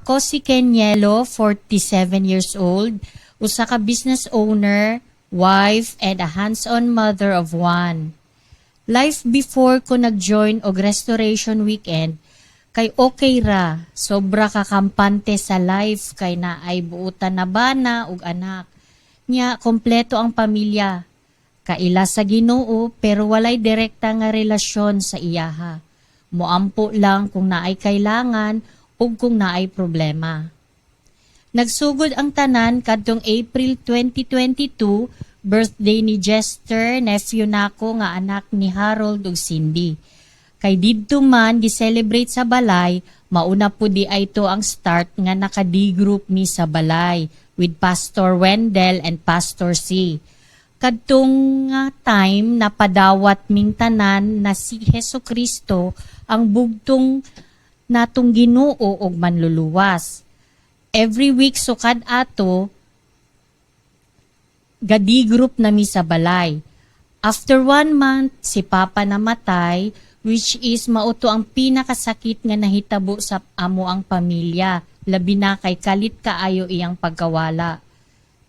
Ako si Kenyelo, 47 years old, usa ka business owner, wife, and a hands-on mother of one. Life before ko nag-join og Restoration Weekend, kay okay ra, sobra ka kampante sa life kay naay buutan na bana ug anak. Nya, kompleto ang pamilya. Kaila sa Ginoo pero walay direkta nga relasyon sa iyaha. Moampo lang kung naay kailangan ug kung naay problema. Nagsugod ang tanan kadtong April 2022, birthday ni Jester, nephew nako nga anak ni Harold ug Cindy. Kay didto man gi-celebrate sa balay, mauna po di ay to ang start nga naka-D-group mi sa balay with Pastor Wendell and Pastor C. Kadtong nga time napadawat ming tanan na si Hesukristo ang bugtong natong Ginoo og manluluwas. Every week sukad ato, gadi group nami sa balay. After 1 month, si Papa namatay, which is mauto ang pinakasakit nga nahitabo sa amo ang pamilya, labi na kay kalit kaayo iyang pagkawala.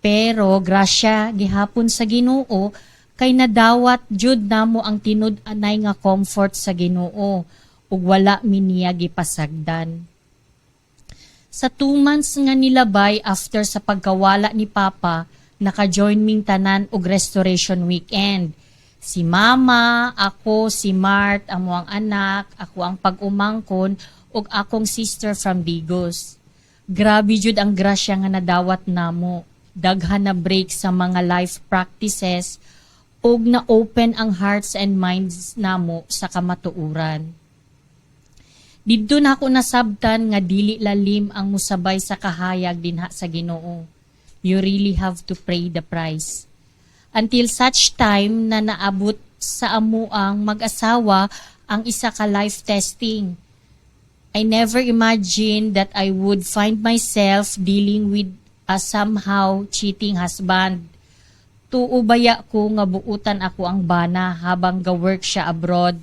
Pero grasya gihapon sa Ginoo kay nadawat jud namo ang tinud-anay nga comfort sa Ginoo ug wala mi niya gipasagdan. Sa 2 months nga nilabay after sa pagkawala ni Papa, naka-join ming tanan og Restoration Weekend. Si Mama, ako, si Mart, amo ang anak, ako ang pag-umangkon ug akong sister from Digos. Grabe jud ang grasya nga nadawat namo. Daghan na break sa mga life practices ug na-open ang hearts and minds namo sa kamatuoran. Didto na ako nasabtan nga dili lalim ang musabay sa kahayag dinha sa Ginoo. You really have to pay the price. Until such time na naabot sa amuang mag-asawa ang isa ka life testing. I never imagined that I would find myself dealing with a somehow cheating husband. Tuubaya ko nga buutan ako ang bana habang ga-work siya abroad.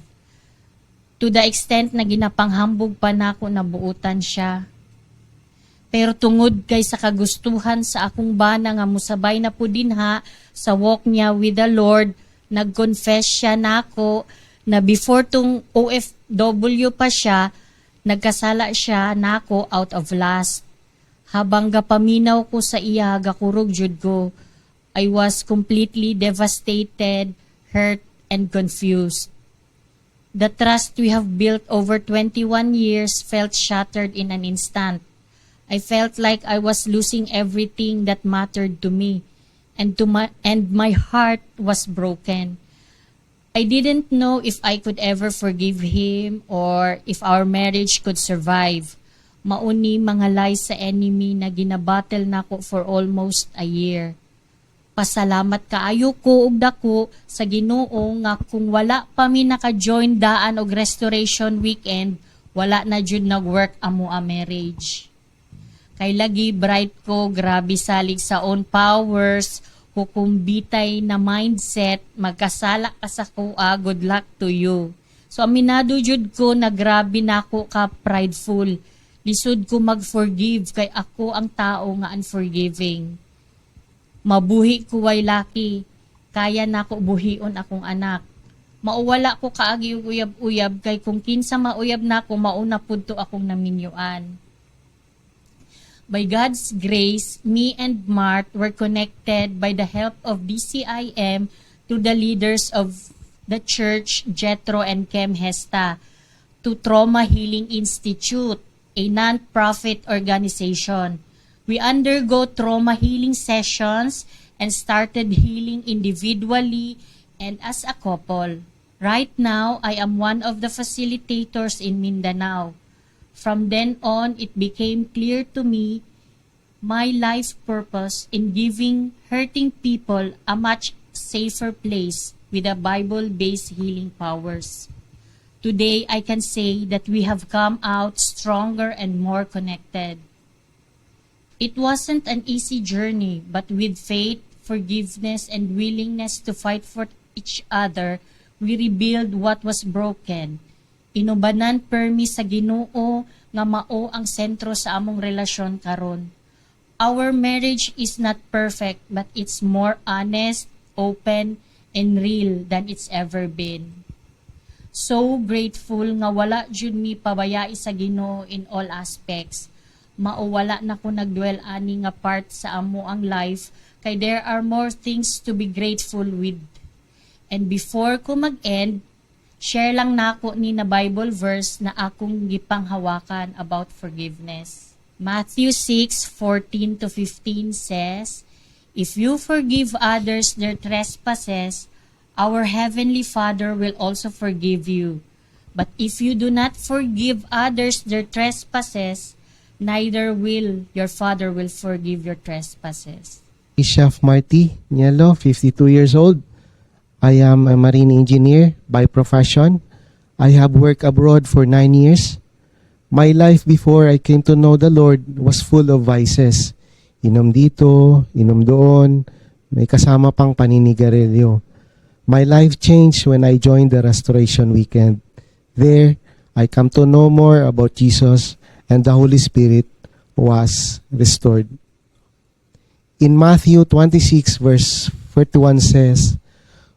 To the extent na ginapanghambog pa nako na buutan siya. Pero tungod kay sa kagustuhan sa akong bana nga musabay na po dinha sa walk niya with the Lord, nag-confess siya nako na before tung OFW pa siya, nagkasala siya nako out of lust. Habang gapaminaw ko sa iya, gakurog jud ko, I was completely devastated, hurt, and confused. The trust we have built over 21 years felt shattered in an instant. I felt like I was losing everything that mattered to me, and my heart was broken. I didn't know if I could ever forgive him or if our marriage could survive. Mauni mga lies sa enemy na ginabattle nako for almost a year. Pasalamat kaayo ko ug dako sa Ginoo nga kung wala pa mi naka-join daan og Restoration Weekend, wala na jud nag-work amo a marriage. Kay lagi bright ko, grabe salig sa own powers, hukumbitay na mindset, magkasala ka sa kuha, good luck to you. So aminado jud ko na grabe nako ka prideful. Lisod ko mag-forgive kay ako ang tao nga unforgiving. Mabuhi ko way laki, kaya na ko buhion akong anak. Mauwala ko kaagi uyab-uyab kay kung kinsa mauyab na ko mauna pudto akong naminyuan. By God's grace, me and Mart were connected by the help of DCIM to the leaders of the church, Jethro and Kem Hesta, to Trauma Healing Institute, a non-profit organization. We undergo trauma healing sessions and started healing individually and as a couple. Right now, I am one of the facilitators in Mindanao. From then on, it became clear to me my life purpose in giving hurting people a much safer place with a Bible-based healing powers. Today, I can say that we have come out stronger and more connected. It wasn't an easy journey, but with faith, forgiveness, and willingness to fight for each other, we rebuild what was broken. Inubanan permi sa Ginoo nga mao ang sentro sa among relasyon karon. Our marriage is not perfect, but it's more honest, open, and real than it's ever been. So grateful nga wala jud mi pabayai sa Ginoo in all aspects. Mauwala na ko nagdwell ani nga part sa amo ang life kay there are more things to be grateful with. And before ko mag-end, share lang nako ni na Bible verse na akong gipanghawakan about forgiveness. Matthew 6:14 to 15 says, "If you forgive others their trespasses, our Heavenly Father will also forgive you. But if you do not forgive others their trespasses, neither will your Father will forgive your trespasses." Chef Marty Nielo, 52 years old. I am a marine engineer by profession. I have worked abroad for 9 years. My life before I came to know the Lord was full of vices. Inom dito, inom doon, may kasama pang paninigarilyo. My life changed when I joined the Restoration Weekend. There, I come to know more about Jesus and the Holy Spirit was restored. In Matthew 26 verse 41 says,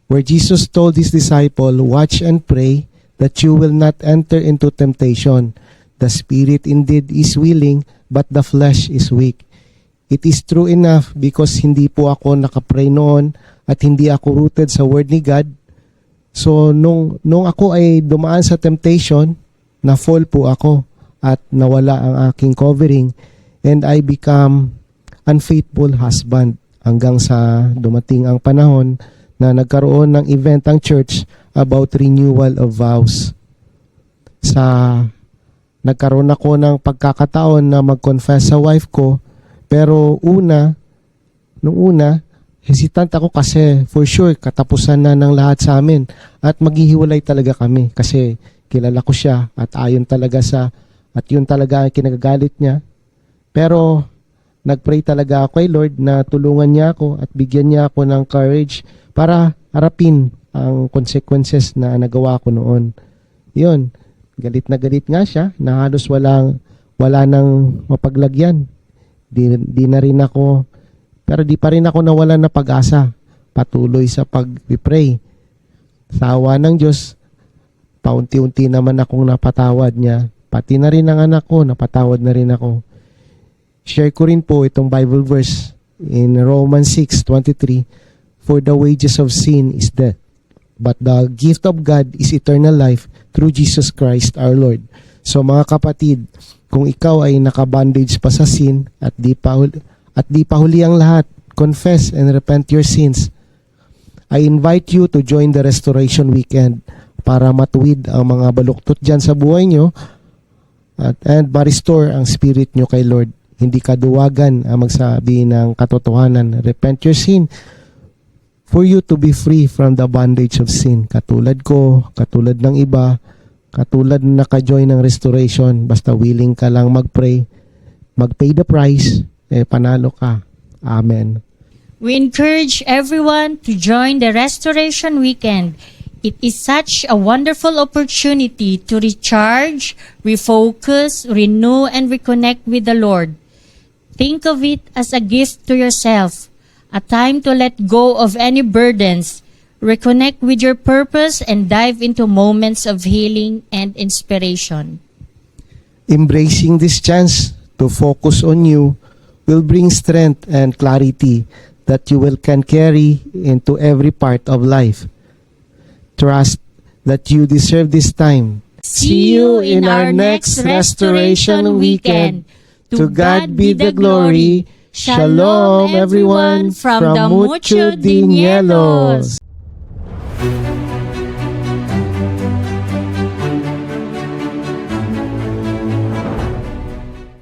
where Jesus told his disciple, "Watch and pray that you will not enter into temptation. The spirit indeed is willing, but the flesh is weak." It is true enough because hindi po ako nakapray noon at hindi ako rooted sa word ni God. So nung ako ay dumaan sa temptation, na-fall po ako at nawala ang aking covering and I become unfaithful husband hanggang sa dumating ang panahon na nagkaroon ng event ang church about renewal of vows. Nagkaroon ako ng pagkakataon na mag-confess sa wife ko, pero nung una, hesitant ako kasi for sure katapusan na ng lahat sa amin at maghihiwalay talaga kami kasi kilala ko siya at yun talaga ang kinagagalit niya. Pero nagpray talaga ako kay Lord na tulungan niya ako at bigyan niya ako ng courage para harapin ang consequences na nagawa ko noon. Yun, galit na galit nga siya na halos wala nang mapaglagyan. Di na rin ako, pero di pa rin ako nawalan na pag-asa. Patuloy sa pag-pray. Sa awa ng Diyos, paunti-unti naman akong napatawad niya. Pati na rin ang anak ko, napatawad na rin ako. Share ko rin po itong Bible verse in Romans 6:23. "For the wages of sin is death, but the gift of God is eternal life through Jesus Christ our Lord." So mga kapatid, kung ikaw ay nakabandage pa sa sin at di pa huli ang lahat, confess and repent your sins. I invite you to join the Restoration Weekend para matuwid ang mga baluktot dyan sa buhay nyo and ma-restore ang spirit nyo kay Lord. Hindi kaduwagan ang magsabi ng katotohanan. Repent your sin for you to be free from the bondage of sin. Katulad ko, katulad ng iba, katulad na naka-join ng restoration, basta willing ka lang mag-pray, mag-pay the price, panalo ka. Amen. We encourage everyone to join the Restoration Weekend. It is such a wonderful opportunity to recharge, refocus, renew, and reconnect with the Lord. Think of it as a gift to yourself, a time to let go of any burdens, reconnect with your purpose, and dive into moments of healing and inspiration. Embracing this chance to focus on you will bring strength and clarity that you can carry into every part of life. Trust that you deserve this time. See you in our next Restoration Weekend. To God be the glory. Shalom everyone from the Mucho de Nielos.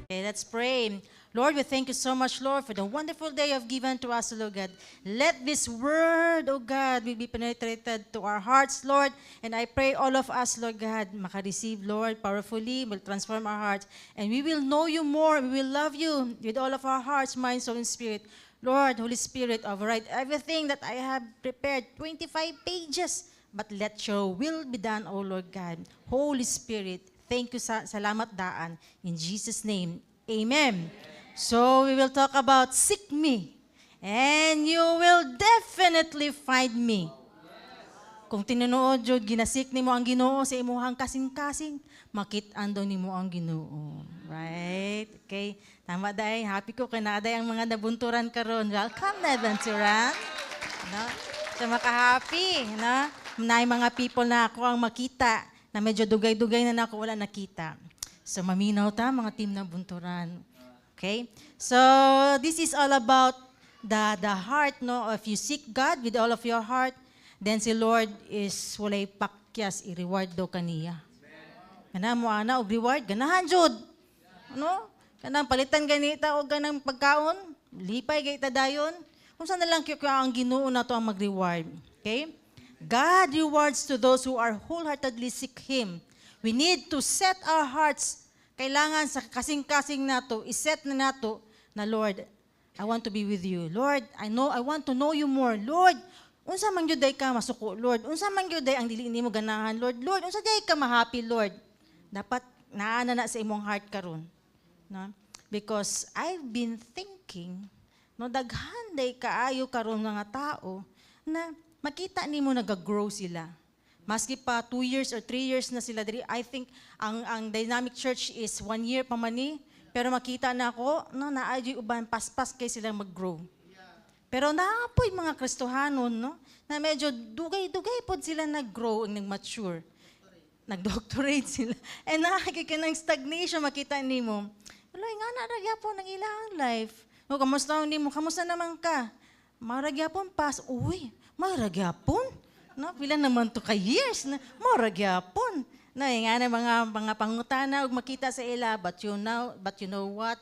Okay, let's pray. Lord, we thank you so much, Lord, for the wonderful day you've given to us, Lord God. Let this word, oh God, will be penetrated to our hearts, Lord. And I pray all of us, Lord God, maka-receive, Lord, powerfully, will transform our hearts. And we will know you more. We will love you with all of our hearts, mind, soul, and spirit. Lord, Holy Spirit, override everything that I have prepared. 25 pages but let your will be done, O Lord God. Holy Spirit, thank you, salamat daan. In Jesus' name, amen. So we will talk about seek me, and you will definitely find me. Kung tinunood jud ginasik nimo ang Ginoo sa imuhang kasing-kasing, makit-an daw nimo ang Ginoo. Right? Okay. Tama day. Happy ko kay naaday ang mga nabunturan karon. Welcome na adventuran. No? So maka-happy, no? Nay mga people na ako ang makita na medyo dugay-dugay na ako wala nakita. So maminaw ta mga team na bunturan. Okay? So this is all about the heart, no? If you seek God with all of your heart, then si Lord is walay pakyas i-reward daw kaniya. Kana mo ana og reward ganahan jud. Ano? Kanang palitan ganita o ganang pagkaon, lipay gay ta dayon. Unsa na lang kyo ang Ginoo nato ang mag-reward. Okay? God rewards to those who are wholeheartedly seek Him. We need to set our hearts. Kailangan sa kasing-kasing nato, iset na nato na Lord, I want to be with you. Lord, I want to know you more. Lord, unsa man gyud day ka masuko, Lord? Unsa man gyud day ang dili nimo ganahan, Lord? Lord, unsa day ka ma-happy, Lord? Dapat naana na sa imong heart karon. No? Because I've been thinking, no, daghan day kaayo karon mga tao na makita nimo nag-grow sila. Maski pa 2 years or 3 years na sila diri, I think ang Dynamic Church is 1 year pa man ni, pero makita na ako, no, naay uban paspas kay sila mag-grow. Pero naapoy mga Kristohanon, no, na medyo dugay-dugay pod sila nag-grow, nag-mature. Nag-doctorate sila. And nakakita ng stagnation, makita nimo. Wala, nga naragya po ng ilang life. O, kamusta nimo? Kamusta naman ka? Maragya po pas. Uy, maragya po? No, pila naman to ka years na maragya po. No, nga na mga pangutana ug makita sa ila, but you know what?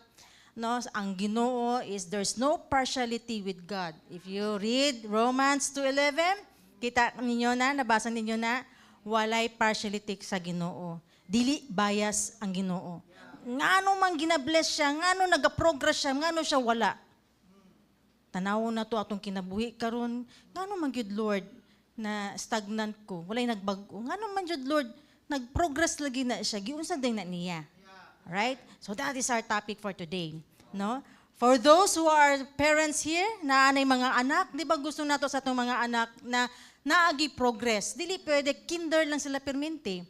No, ang Ginoo is there's no partiality with God. If you read Romans 2:11, kita ninyo na, nabasa ninyo na, walay partiality sa Ginoo. Dili bias ang Ginoo. Ngano man ginabless siya, ngano nagaprogress siya, ngano siya wala. Tanaw na to atong kinabuhi karon, ngano man gyud Lord na stagnant ko, walay nagbago. Ngano man gyud Lord, nagprogress lagi na siya, giunsa din na niya. Right? So that is our topic for today. No? For those who are parents here, na anay mga anak, di ba gusto nato sa itong mga anak na naagi progress? Dili pwede, kinder lang sila permente.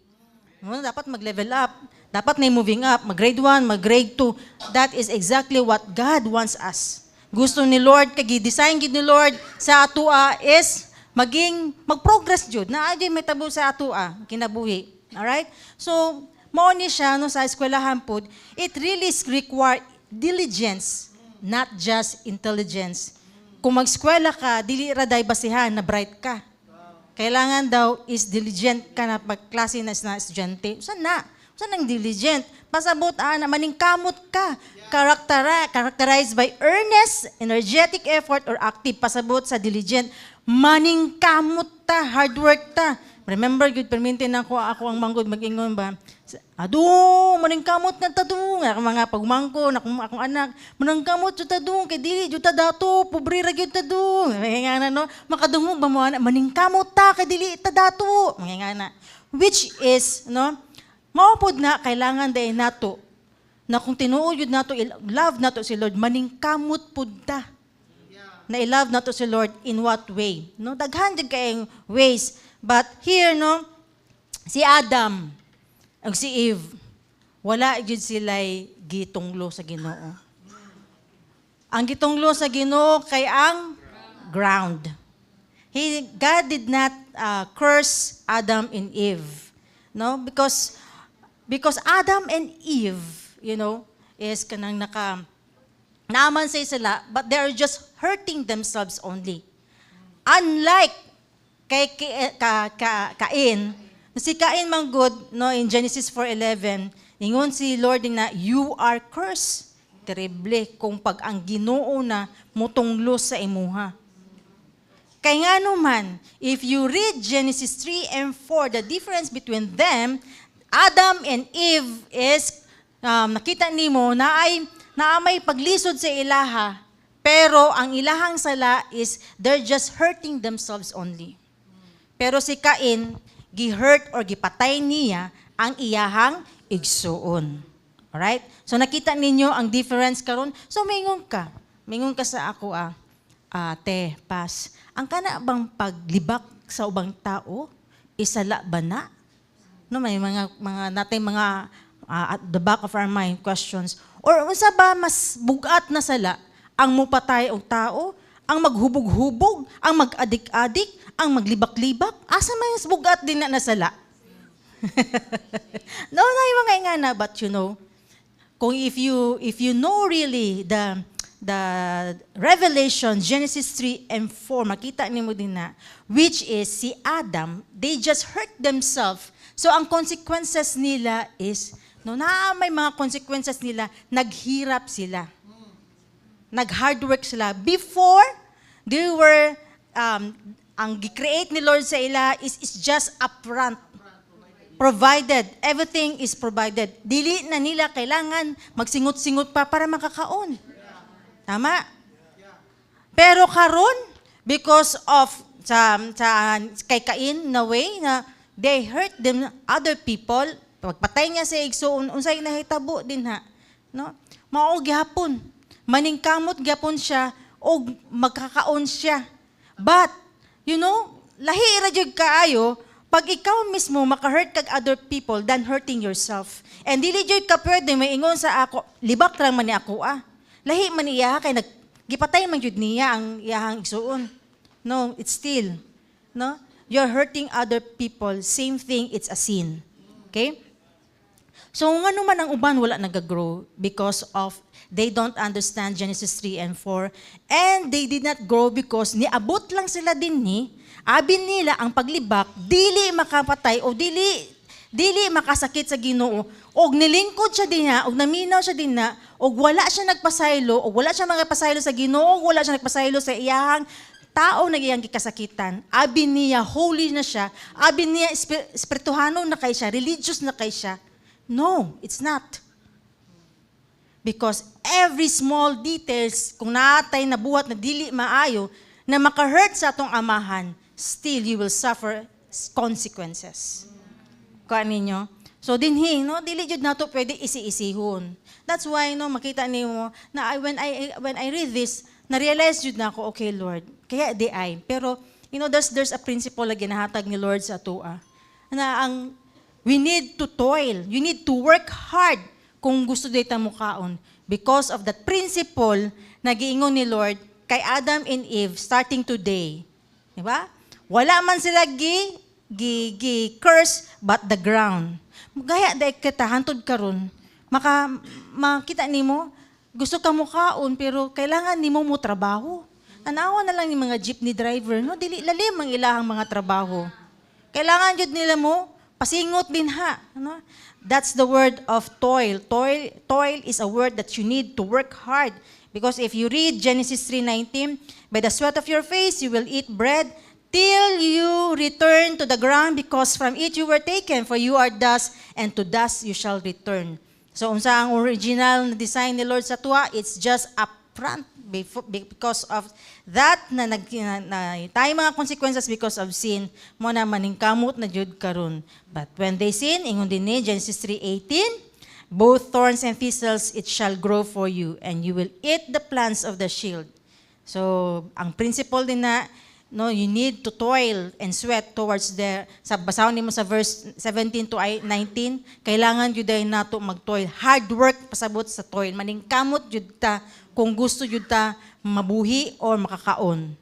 No? Dapat mag-level up. Dapat na moving up. Mag-grade 1, mag-grade 2. That is exactly what God wants us. Gusto ni Lord, kagi-design gid ni Lord sa atua is mag-progress jud. Naagi may tabo sa atua, kinabuhi. Alright? So, mao ni siya no, sa eskwelahan pod, it really require diligence, not just intelligence. Kung mag-eskwela ka, dili ra day basihan na bright ka. Kailangan daw is diligent ka na pagklase na estudyante. Saan ang diligent? Pasabot na maningkamot ka. Characterized by earnest, energetic effort, or active. Pasabot sa diligent. Maningkamot ta, hard work ta. Remember, good permintin ako ang manggod mag-ingon ba? Ado, maningkamot na tadung. Mga pagmangko, akong anak, maningkamot jud tadung, kay dili jud ta dato, pobre ra gyud tadung. Nga na no, makadungo ba mo ana, maningkamot ta kay dili ta dato. Nga na. Which is, no, maupod na kailangan day nato na kung tinuod yun nato, love nato si Lord, maningkamot pud ta. Na i-love nato si Lord in what way? No, daghan jud kayong ways. But here, no, si Adam ug si Eve, wala jud sila'y gitunglo sa Ginoo. Ang gitunglo sa Ginoo kay ang ground. God did not curse Adam and Eve, no, because Adam and Eve, you know, is kanang naaman say sila, but they are just hurting themselves only. Unlike kay Cain, si Cain man good, no, in Genesis 4:11, ingon si Lord na, you are cursed. Terrible kung pag ang Ginoo na mutunglo sa imuha. Kaya nga naman, if you read Genesis 3 and 4, the difference between them, Adam and Eve is, nakita nimo na may paglisod sa ilaha, pero ang ilahang sala is, they're just hurting themselves only. Pero si Cain, gi-hurt or gipatay niya ang iyahang igsuon. Alright? So nakita ninyo ang difference karon. So mingon ka. Mingon ka sa ako ate, pas. Ang kana bang paglibak sa ubang tao, isala ba na? No, may mga natay mga at the back of our mind questions. Or unsa ba mas bugat na sala ang mupatay og tao, ang maghubog-hubog, ang mag-adik-adik, ang maglibak-libak? Asa may mas bugat din na nasala? No, na yung mga ingana, but you know, kung if you know really the Revelation, Genesis 3 and 4, makita nimo din na, which is si Adam, they just hurt themselves. So ang consequences nila is, no, may mga consequences nila, naghirap sila. Nag-hard work sila. Before, they were, ang gi-create ni Lord sa ila is just upfront. Provided. Everything is provided. Dili na nila kailangan magsingot-singot pa para makakaon. Tama? Pero karon, because of kay Cain na way na they hurt them other people, pagpatay niya sa igsoon, unsay nahitabo din ha. No? Mao gyapon. Maningkamot gyapon siya o magkakaon siya. But, you know, lahi ra jud kaayo pag ikaw mismo maka-hurt kag other people than hurting yourself. And dili jud ka pwede maingon sa ako, libak lang man ni ako Lahi man iya kay gipatay man jud niya ang iyahang igsuon. No, it's still, no? You're hurting other people, same thing, it's a sin. Okay? So ngano man ang uban wala nagagrow because of they don't understand Genesis 3 and 4 and they did not grow because niabot lang sila dinhi abin nila ang paglibak dili makapatay o dili makasakit sa Ginoo og nilingkod siya dinha og naminaw siya dinha og wala siya nagpasaylo og wala siya magpasaylo sa Ginoo og wala siya nagpasaylo sa iyahang tao na iyang gikasakitan. Abin niya holy na siya, abin niya espirituhano na kay siya, religious na kay siya. No, it's not. Because every small details, kung naatay na buhat na dili maayo, na maka-hurt sa atong amahan, still you will suffer consequences. Kuha ninyo? So dinhi, no, dili jud nato pwede isi-isihon. That's why no makita niyo na when I read this, na-realize jud na ako, okay Lord, kaya di ay. Pero you know there's a principle na ginahatag ni Lord sa atoa. Na we need to toil, you need to work hard kung gusto dita mo kaon. Because of that principle na giingon ni Lord kay Adam and Eve starting today. Diba? Wala man sila curse but the ground. Gaya dahil kita, hantod karon makita nimo, gusto ka mo kaon pero kailangan nimo mo trabaho. Tanawa na lang ni mga jeepney driver, no? Dili lalim ang ilahang mga trabaho. Kailangan jud nila mo pasingot din ha, no? That's the word of toil. Toil is a word that you need to work hard. Because if you read Genesis 3:19, by the sweat of your face you will eat bread till you return to the ground because from it you were taken, for you are dust and to dust you shall return. So unsa ang original na design ni Lord sa tuwa? It's just upfront because of that na tayo mga consequences because of sin mo na maningkamot na jud karon. But when they sin, ingon din ni Genesis 3:18, both thorns and thistles it shall grow for you and you will eat the plants of the shield. So ang principle din na no, you need to toil and sweat towards sa basahon nimo sa verse 17 to 19, kailangan jud day nato magtoil, hard work pasabot sa toil, maningkamot jud ta kung gusto jud ta mabuhi or makakaon.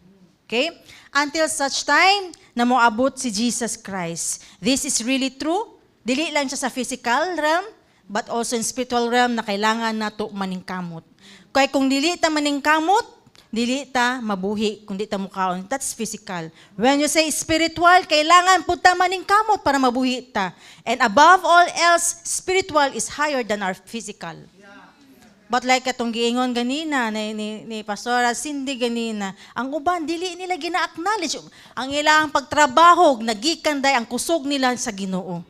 Okay? Until such time na moabot si Jesus Christ. This is really true. Dili lang siya sa physical realm, but also in spiritual realm na kailangan nato maningkamot. Kaya kung dili ta maningkamot, dili ta mabuhi kung di ta mukaon. That's physical. When you say spiritual, kailangan po ta maningkamot para mabuhi ta. And above all else, spiritual is higher than our physical. But like katong giingon ganina ni Pastora Cindy ganina, ang uban dili nila gina-acknowledge ang ilang pagtrabaho, nagikan day ang kusog nila sa Ginoo.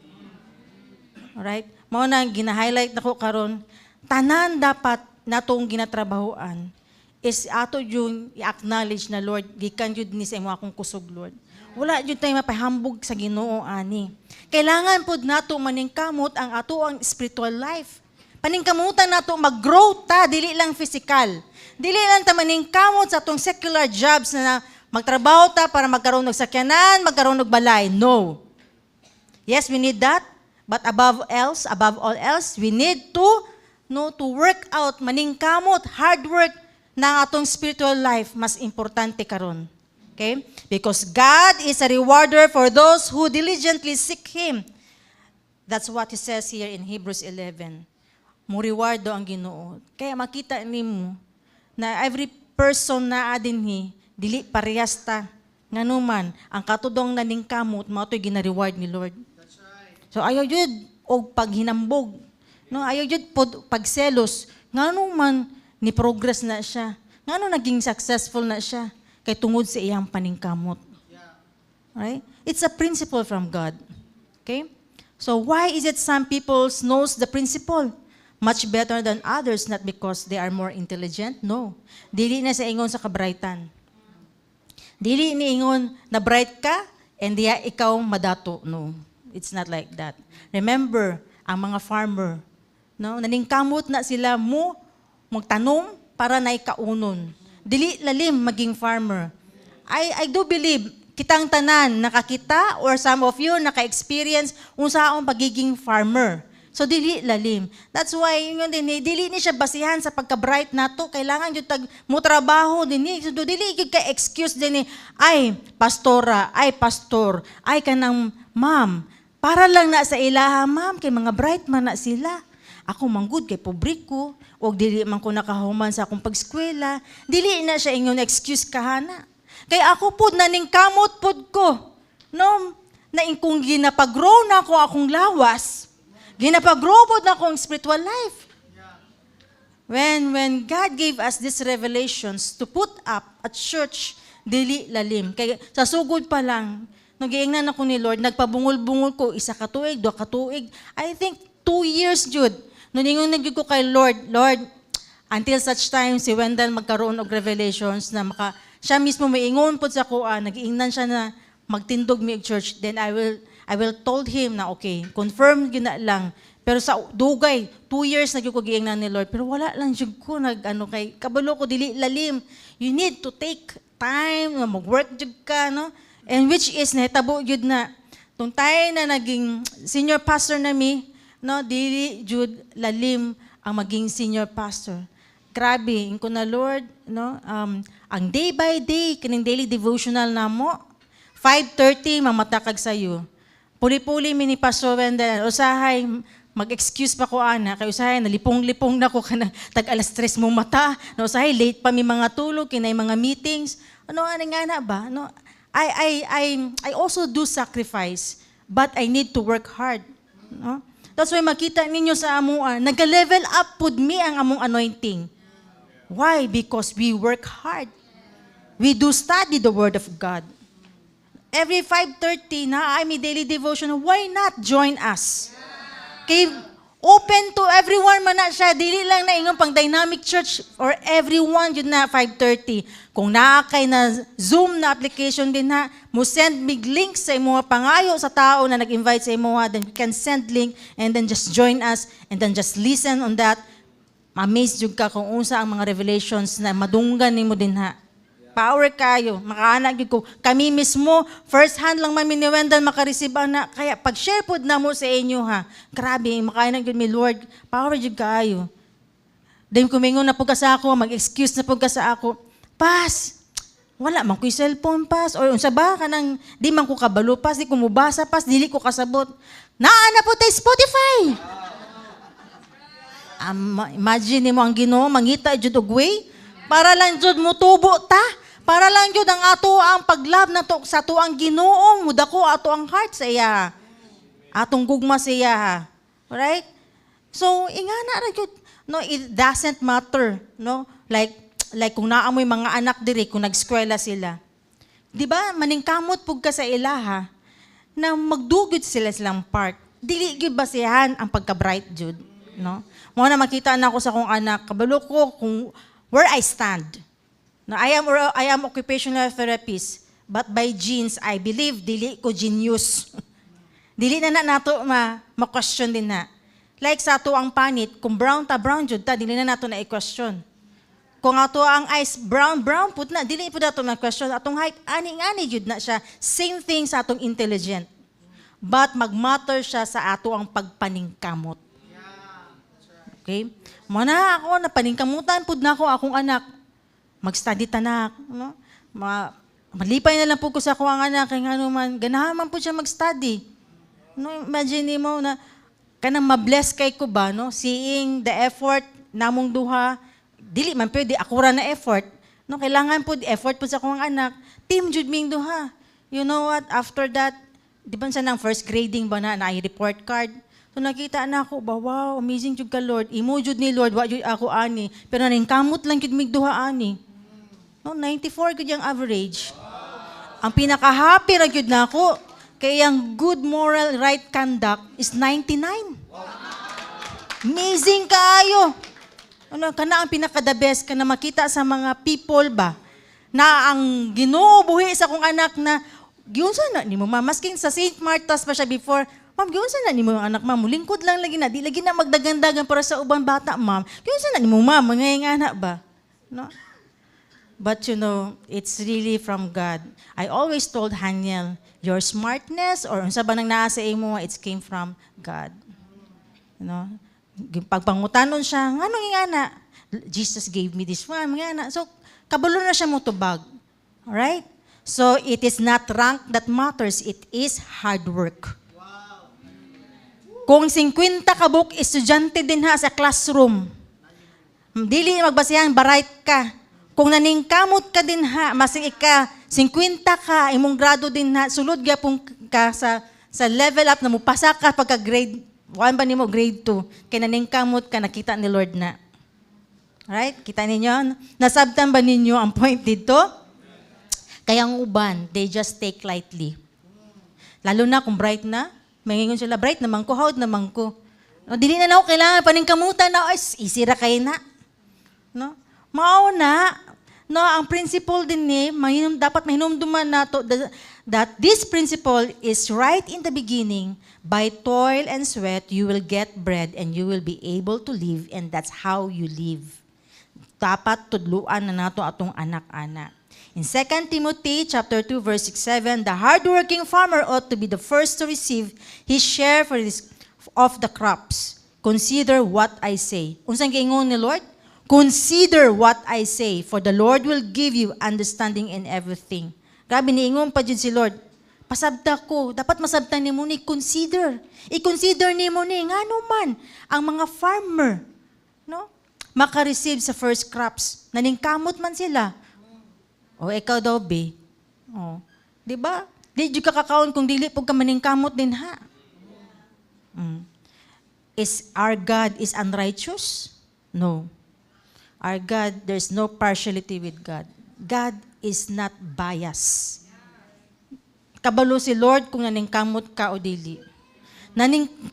Alright? Mao na gina-highlight nako karon, tanan dapat natong ginatrabahoan is ato yung i-acknowledge na Lord, gikan jud ni sa imo akong kusog Lord. Wala jud tayo mapahambog sa Ginoo ani. Kailangan pud nato maningkamot ang ato ang spiritual life. Paningkamutan nato mag-grow ta, dili lang physical. Dili lang ta maningkamot sa atong secular jobs na magtrabaho ta para magkaroon ng sakyanan, magkaroon ng balay. No. Yes, we need that. But above all else, we need to work out, maningkamot, hard work na atong spiritual life mas importante karon. Okay? Because God is a rewarder for those who diligently seek Him. That's what He says here in Hebrews 11. Mo rewardo ang Ginoo. Kaya makita nimo na every person na adinhi dili parehas ta. Nganuman ang katudong naningkamot mao toy gina-reward ni Lord. So ayaw jud og paghinambog. No, ayaw jud pod pagselos. Nganuman ni progress na siya. Ngano naging successful na siya kay tungod sa iyang paningkamot. Right? It's a principle from God. Okay? So why is it some people knows the principle much better than others, not because they are more intelligent? No. Dili na sa ingon sa kabrightan. Dili ni ingon na bright ka and diya ikaw madato. No. It's not like that. Remember, ang mga farmer, no, naningkamot na sila mo magtanom para na ikaunon. Dili lalim maging farmer. I do believe kitang tanan nakakita or some of you naka-experience unsaon pagiging farmer. So dili lalim. That's why yun din dili ni siya basihan sa pagka-bright nato. Kailangan jud tag mo trabaho dinhi. So dili gyud ka excuse dinhi. Ay pastora, ay pastor, ay kanang ma'am. Para lang na sa ilaha ma'am kay mga bright man na sila. Ako manggod kay pobre ko o dili man ko nakahuman sa akong pag-eskwela. Dili na siya ingon excuse kahana. Kay ako pud naningkamot pud ko. No, na kung ginapag-grow na ako akong lawas. Ginapag-grow pud na akong spiritual life. When God gave us these revelations to put up at church, dili lalim. Kay sa sugod pa lang, nung giingnan ako ni Lord, nagpabungol-bungol ko isa ka tuig, duha ka tuig. I think 2 years jud. Nung ingon na gyud ko kay Lord, until such time si Wendell magkaroon og revelations na siya mismo maingon pud sa kuan, nagiingnan siya na magtindog mi og church, then I will told him na okay, confirm gyud na lang. Pero sa dugay, 2 years na gyud ko giingnan ni Lord, pero wala lang jud ko kay kabalo ko dili lalim. You need to take time, mag-work jud ka, no? And which is nahitabo jud na tung tayo na naging senior pastor na mi, no, dili jud lalim ang maging senior pastor. Grabe, ko na Lord, no, ang day by day kining daily devotional namo 5:30 mamatakag sayo. Puli-puli mi ni Pastor Wendell, usahay mag-excuse pa ko ana kay usahay nalipong-lipong na ko kana tag alas 3 mo mata, no, usahay late pa mi mga tulog kinay mga meetings. Ano nga na ba? No, I also do sacrifice, but I need to work hard. No? That's why makita ninyo sa amuan, nag-level up pud mi ang among anointing. Why? Because we work hard. We do study the Word of God. Every 5:30 na ay may daily devotion. Why not join us? Kay open to everyone man na siya. Dili lang na ingon pang dynamic church or everyone yun na 5:30. Kung naa kay na Zoom na application din na, mo send mig link sa imo pangayo sa tao na nag-invite sa imo, then you can send link and then just join us and then just listen on that. Ma-amaze jud ka kung unsa ang mga revelations na madunggan nimo din ha. Power kayo, makaanak yun ko. Kami mismo, first hand lang mami ni Wendell makareceive na. Kaya pag-share po na mo sa inyo ha. Grabe, makaanak yun mi Lord. Power yun kayo. Dahil kumingon na po ka sa ako, mag-excuse na po ka sa ako. Pas, wala man ko yung cellphone pas. O unsa ba ka nang, di man ko kabalo pas, di ko mubasa pas, dili ko kasabot. Naana po tayo Spotify. Imagine mo ang Ginoo, mangita jud og way. Para lang jud mo tubo ta. Para lang jud ang ato ang paglab na to sa ato ang Ginoong mudako ato ang heart sa iya. Atong gugma sa iya. Right? So ingana ra jud, no, it doesn't matter, no? Like kung naamoy mga anak diri kung nag-eskwela sila. Di ba maningkamot pug ka sa ilaha na magdugod sila silang part. Dili gyud basihan ang pagka-bright jud, no? Mo na makita na ako sa akong anak, kabalo ko kung where I stand. Na I am occupational therapist, but by genes, I believe, dili ko genius. Dili na nato ma-question din na. Like sa ato ang panit, kung brown ta, brown jud ta, dili na nato na i-question. Kung ato ang eyes, brown put na, dili po nato ma-question. Atong height, ani jud na siya. Same thing sa atong intelligent. But mag-matter siya sa ato ang pagpaningkamot. Okay? Muna ako, napaningkamutan pud na ako akong anak. Mag-study tanak. No? Malipay na lang po ko sa akong anak. Kaya nga naman, ganahan man po siya mag-study. No, imagine mo na kanang ma-bless kay ko ba, no? Seeing the effort namong duha, dili man pwede ako ra na effort. No, kailangan po effort po sa akong anak. Team jud ming duha. You know what? After that, di ba siya ng first grading ba na report card? So nakita na ako ba, wow, amazing jud ka Lord. Imo jud ni Lord, wa jud ako ani. Pero kamot lang jud mig duha ani. No, 94 gud yung average. Ang pinaka-happy ra jud nako kaya ang good moral right conduct is 99. Amazing kaayo. Ano, kana ang pinaka-the best ka na makita sa mga people ba na ang Ginoo buhi sa akong anak na giunsa na nimo ma masking sa St. Martha's pa siya before. Ma'am, giunsa na nimo ang anak ma'am, lingkod lang lagi na, di lagi na magdagandagan para sa ubang bata ma'am. Giunsa na nimo ma'am, mga anak ba? No? But you know, it's really from God. I always told Haniel, your smartness or unsa ba nang naa sa imo, it came from God. You know? Pagpangutanon siya, nganong ingana? Jesus gave me this one, ingana. So, kabalo na siya mo tubag. Alright? So, it is not rank that matters, it is hard work. Kung 50 kabuk estudyante din ha sa classroom, dili magbasehan, bright ka. Kung naningkamot ka din ha, masing 50 ka, imong grado din ha, sulod gyapon ka sa level up na mo, pasa ka pagka grade 1 ba nimo, grade 2, kaya naningkamot ka, nakita ni Lord na. Right? Kita ninyo? Nasabtan ba ninyo ang point dito? Kaya ang uban, they just take lightly. Lalo na kung bright na, mangingon sila, bright naman ko, howd naman ko. No, dili na ako kailangan paningkamutan na, easy ra kayo na. No? Mauna, no, ang principle din dapat mahinumduman nato that this principle is right in the beginning. By toil and sweat, you will get bread and you will be able to live, and that's how you live. Dapat tudluan na nato atong anak-anak. In 2 Timothy chapter 2 verse 6-7, the hardworking farmer ought to be the first to receive his share of the crops. Consider what I say. Unsang giingon ni Lord? Consider what I say, for the Lord will give you understanding in everything. Grabe, niingon pa dyan si Lord. Pasabta ko, dapat masabta ni mo ni consider. I-consider ni mo ni, nga naman, ang mga farmer, no? Maka-receive sa first crops. Naningkamot man sila. O, ikaw daw, be. O, di ba? Di ka kakaon kung dili pag ka maningkamot din, ha? Is our God is unrighteous? No. Our God, there's no partiality with God. God is not biased. Kabalo si Lord kung naningkamot ka o dili.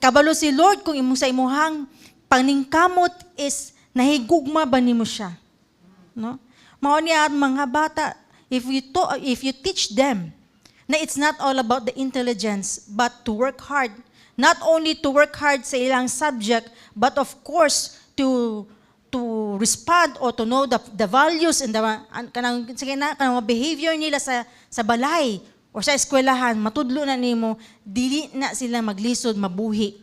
Kabalo si Lord kung sa imuhang paningkamot is nahigugma ba nimo siya. No? Mao niya mga bata, if you teach them na it's not all about the intelligence but to work hard. Not only to work hard sa ilang subject, but of course to respond or to know the values and kanang behavior nila sa balay o sa eskwelahan, matudlo na nimo, dili na sila maglisod, mabuhi,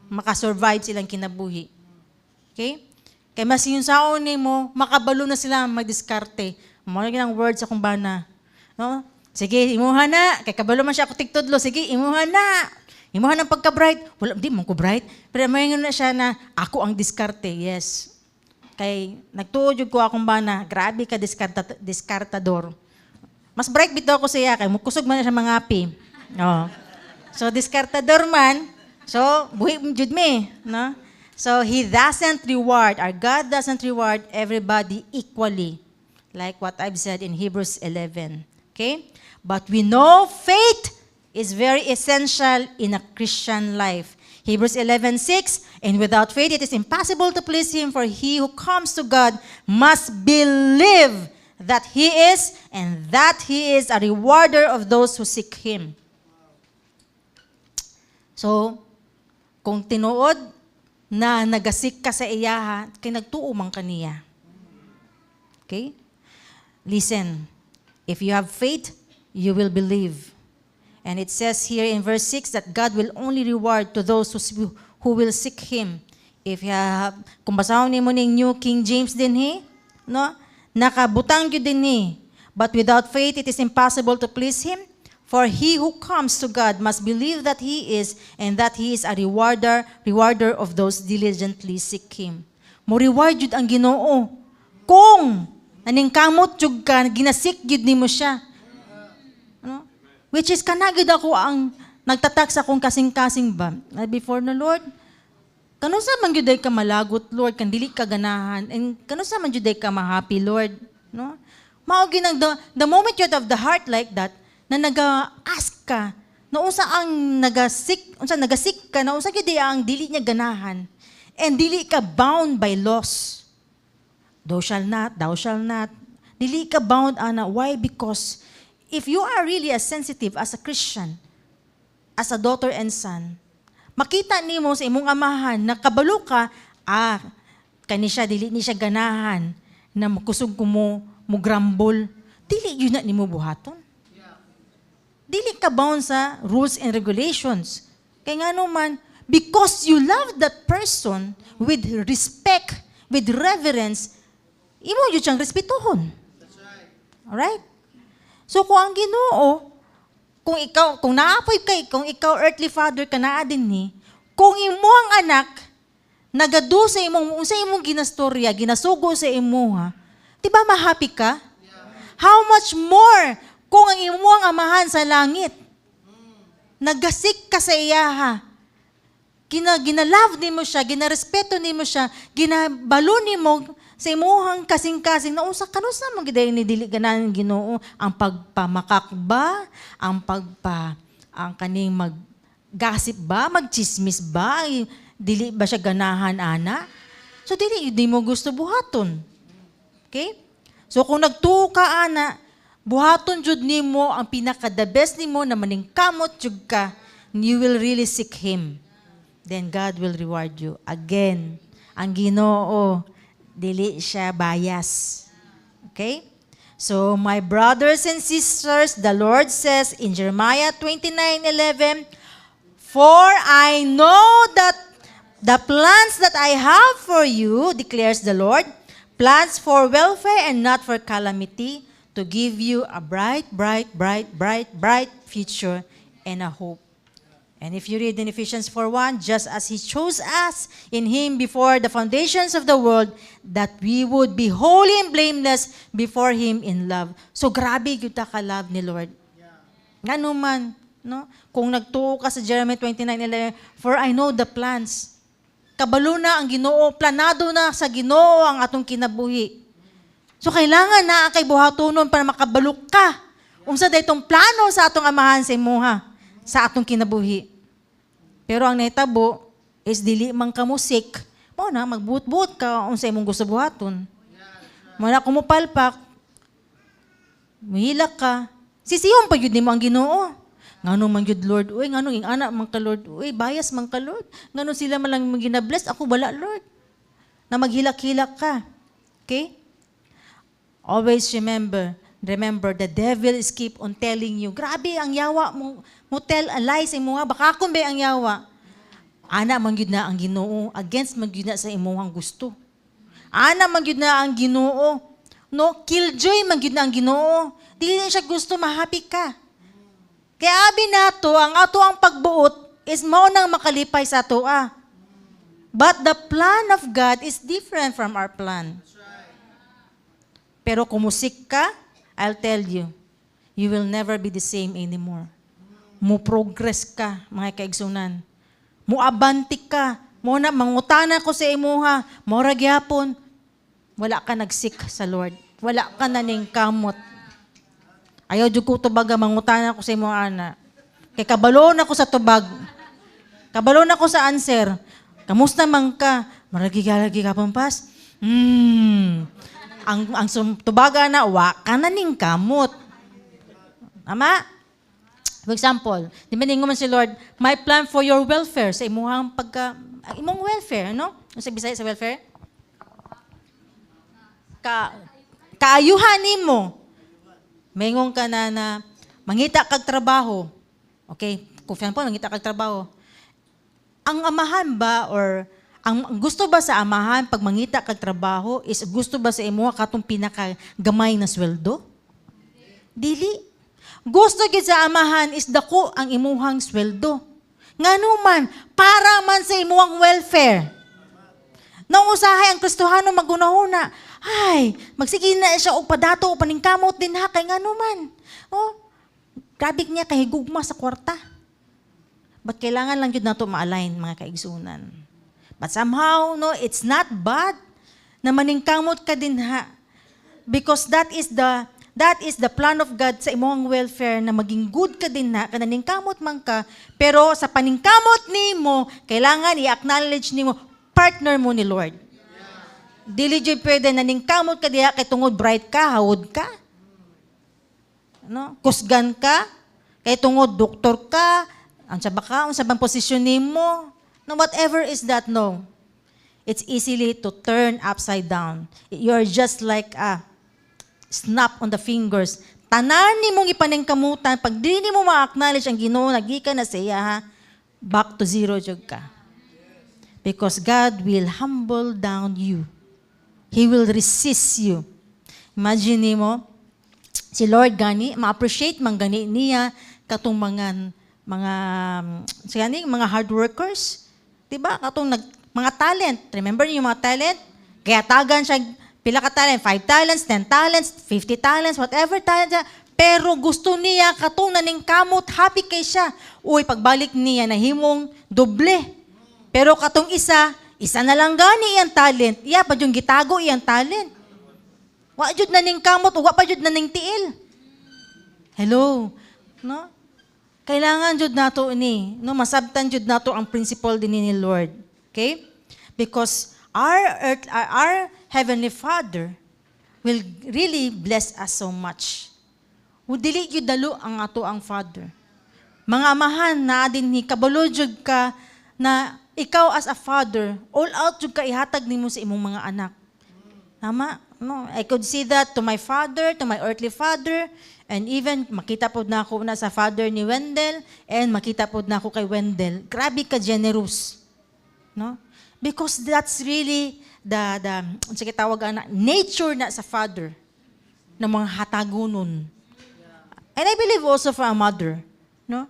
makasurvive silang kinabuhi. Okay? Kaya mas yung saon nimo, makabalo na sila magdiskarte. Mga ginang words akong bana. No? Sige, imuha na. Kaya kabalo man siya ako tigtudlo. Sige, imuha na. Imuha ng pagka-bright. Wala, di mo ko bright. Pero may na siya na ako ang diskarte. Yes. Kay nagtuod ko akong bana, grabe ka diskartador. Mas bright bitaw ako siya kay mukusog man na siya mga api. Oh. So diskartador man, so buhi jud me, no? So he doesn't reward, our God doesn't reward everybody equally. Like what I've said in Hebrews 11. Okay? But we know faith is very essential in a Christian life. Hebrews 11:6, and without faith it is impossible to please Him, for he who comes to God must believe that He is, and that He is a rewarder of those who seek Him. So, kung tinuod na nagasik ka sa iyaha, kay nagtuo man kaniya. Okay? Listen, if you have faith, you will believe. And it says here in verse 6 that God will only reward to those who will seek Him. If you have, kung basahon ni mo ng New King James din no? Nakabutang yun din But without faith, it is impossible to please Him. For he who comes to God must believe that He is, and that He is a rewarder of those diligently seek Him. Mo reward yun ang Ginoo. Kung naningkamot yun ka, ginasik yun ni mo siya. Ano? Which is, kanagid ako ang nagtatak sa kong kasing-kasing ba? Before na Lord, kano sa man juday ka malagot, Lord, kan dili ka ganahan, and kano sa man juday ka ma-happy, Lord, no? Mao ginang the moment you have the heart like that, na naga-ask ka, na unsa ang nagasik ka, na unsa gyud ang dili niya ganahan, and dili ka bound by laws. Thou shall not. Dili ka bound, ana. Why? Because if you are really as sensitive as a Christian, as a daughter and son, makita nimo sa imong amahan na kabalo ka, kani siya, dili ni siya ganahan, na makusog ko mo grumble, dili yun na nimo buhaton. Dili ka bound sa rules and regulations. Kaya nga naman, because you love that person with respect, with reverence, imo yun siyang respetuhon. Alright? So kung ang Ginoo, kung naapoy kay, kung ikaw earthly father ka na din kung imo ang anak, nagadu sa imong ginastorya, ginasugo sa imo di ba ma-happy ka? How much more kung ang imo ang amahan sa langit, nagasik ka sa iyaha, ginalove nimo siya, ginarespeto nimo siya, ginabalo nimo sa imuhang kasing-kasing, na usa kanusa man gid ni dili ganahan Ginoo ang pagpamakak ba, ang kaning maggasip ba, magchismis ba, dili ba siya ganahan ana? So dili mo gusto buhaton. Okay? So kung nagtuo ka ana, buhaton jud nimo ang pinaka-the best nimo na maningkamot jud ka, you will really seek Him. Then God will reward you. Again, ang Ginoo, dili siya bias. Okay? So, my brothers and sisters, the Lord says in Jeremiah 29:11, "For I know that the plans that I have for you, declares the Lord, plans for welfare and not for calamity, to give you a bright future and a hope." And if you read in Ephesians 4:1, just as He chose us in Him before the foundations of the world, that we would be holy and blameless before Him in love. So grabe yun ka love ni Lord. Nga naman, no? Kung nagtuo ka sa Jeremiah 29:11, "For I know the plans." Kabalo na ang Ginoo, planado na sa Ginoo ang atong kinabuhi. So kailangan na kay buhatonon para makabalo ka. Unsa daytong plano sa atong amahan sa imuha, sa atong kinabuhi. Pero ang nahitabo is dili man ka musik, mo na magbuot-buot ka unsa imong gusto buhaton. Mo na kumupalpak, mahilak ka. Sisiyom pa gyud nimo ang Ginoo. Ngano man gyud Lord, uy ngano ing anak man ka Lord, uy bias man ka Lord. Ngano sila man lang gina-bless, ako wala Lord. Na maghilak-hilak ka. Okay? Always remember, the devil is keep on telling you, grabe ang yawa mo tell a lie sa imo baka kun ba ang yawa. Ana man gyud na ang Ginoo, against man gyud na sa imong gusto. Ana man gyud na ang Ginoo. No, killjoy man gyud na ang Ginoo. Dili na siya gusto ma-happy ka. Kaya abi nato ang ato ang pagbuot is mao nang makalipay sa ato But the plan of God is different from our plan. Pero kung musik ka, I'll tell you, you will never be the same anymore. Mo progress ka, mga kaigsunan. Mo abanti ka. Mo na, mangutana ko sa imuha. Mo ragyapon. Wala ka nagsik sa Lord. Wala ka naningkamot. Ayaw dyan ko tubaga, mangutana ko sa imuha, ana. Kay kabalo na ko sa tubag. Kabalo na ko sa answer. Kamusta man ka? Maragigala-gi ka pampas? ang tubaga na, wa ka na ning kamot. Tama? For example, di ba ningo man si Lord, my plan for your welfare, sa imuhang imong welfare, no? Ano sa Bisaya sa welfare? Kaayuhan nimo. Mayngong ka na mangita kag trabaho. Okay? Kung po, mangita kag trabaho. Ang amahan ba or ang gusto ba sa amahan pag mangita kag trabaho is gusto ba sa imo katong pinakagamay na sweldo? Dili. Gusto gid sa amahan is dako ang imuhang sweldo. Nganuman para man sa imuhang welfare. Nang usahay ang Kristohano magunahuna, ay, magsige na siya og padato o paningkamot din ha kay nganuman. Oh, grabe niya kahigugma sa kwarta. But kailangan lang yun nato ma-align mga kaigsunan. But somehow, no, it's not bad na maningkamot ka din ha. Because that is the plan of God sa imong welfare na maging good ka din ha, kananingkamot man ka, pero sa paningkamot nimo, kailangan i-acknowledge nimo partner mo ni Lord. Dili jud pwede naningkamot ka diha kay tungod bright ka, hawod ka. No? Kusgan ka, kay tungod doktor ka, unsa bang posisyon nimo? No, whatever is that, no. It's easily to turn upside down. You're just like a snap on the fingers. Tanan nimong ipaningkamutan, pag di nimo ma-acknowledge ang Ginoo nagika na sa iya, ha, back to zero jud ka. Because God will humble down you. He will resist you. Imagine nimo, si Lord gani, ma-appreciate man gani niya katong mga hard workers. Diba? Katong mga talent. Remember niyo yung mga talent? Kaya tagan siya, pila ka talent? 5 talents, 10 talents, 50 talents, whatever talent siya. Pero gusto niya, katong naningkamot, happy kay siya. Uy, pagbalik niya, nahimong doble. Pero katong isa na lang gani iyang talent. Iya pa yung gitago iyang talent. Wa jud naningkamot, wa pa jud naningtiil. Hello? No? Kailangan jud nato ni, no, masabtan jud nato ang principle din ni Lord. Okay? Because our heavenly Father will really bless us so much. Dili jud dalo ang ato ang Father. Mga amahan na din ni kabalo jud ka na ikaw as a father, all out jud ka ihatag nimo sa imong mga anak. Tama? No, I could see that to my father, to my earthly father, and even makita pod na ako na sa father ni Wendell, and makita pod na ako kay Wendell. Grabe ka generous. No? Because that's really the sige tawag ana, nature na sa father ng mga hatagunon. And I believe also for a mother, no?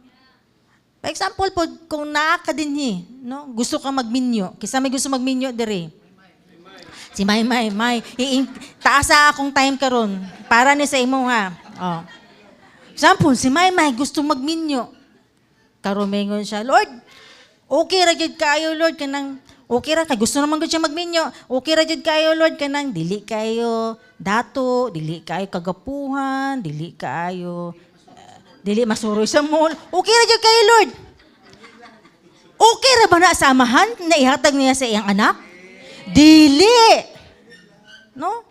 For example po, kung naa ka din no? Gusto ka magminyo. Kisa may gusto magminyo dire. Si May, taasa akong time karon para ni sa imo ha. Oh. Example, si May gusto magminyo. Karumengon siya, Lord, okay ra jud kayo Lord kanang okay ra kay gusto naman gud siya magminyo. Okay ra jud kayo Lord kanang dili kayo dato, dili kayo kagapuhan, dili kayo dili masuroy sa mall. Okay ra jud kayo Lord. Okay ra ba na samahan na ihatag niya sa iyang anak? Dili. No?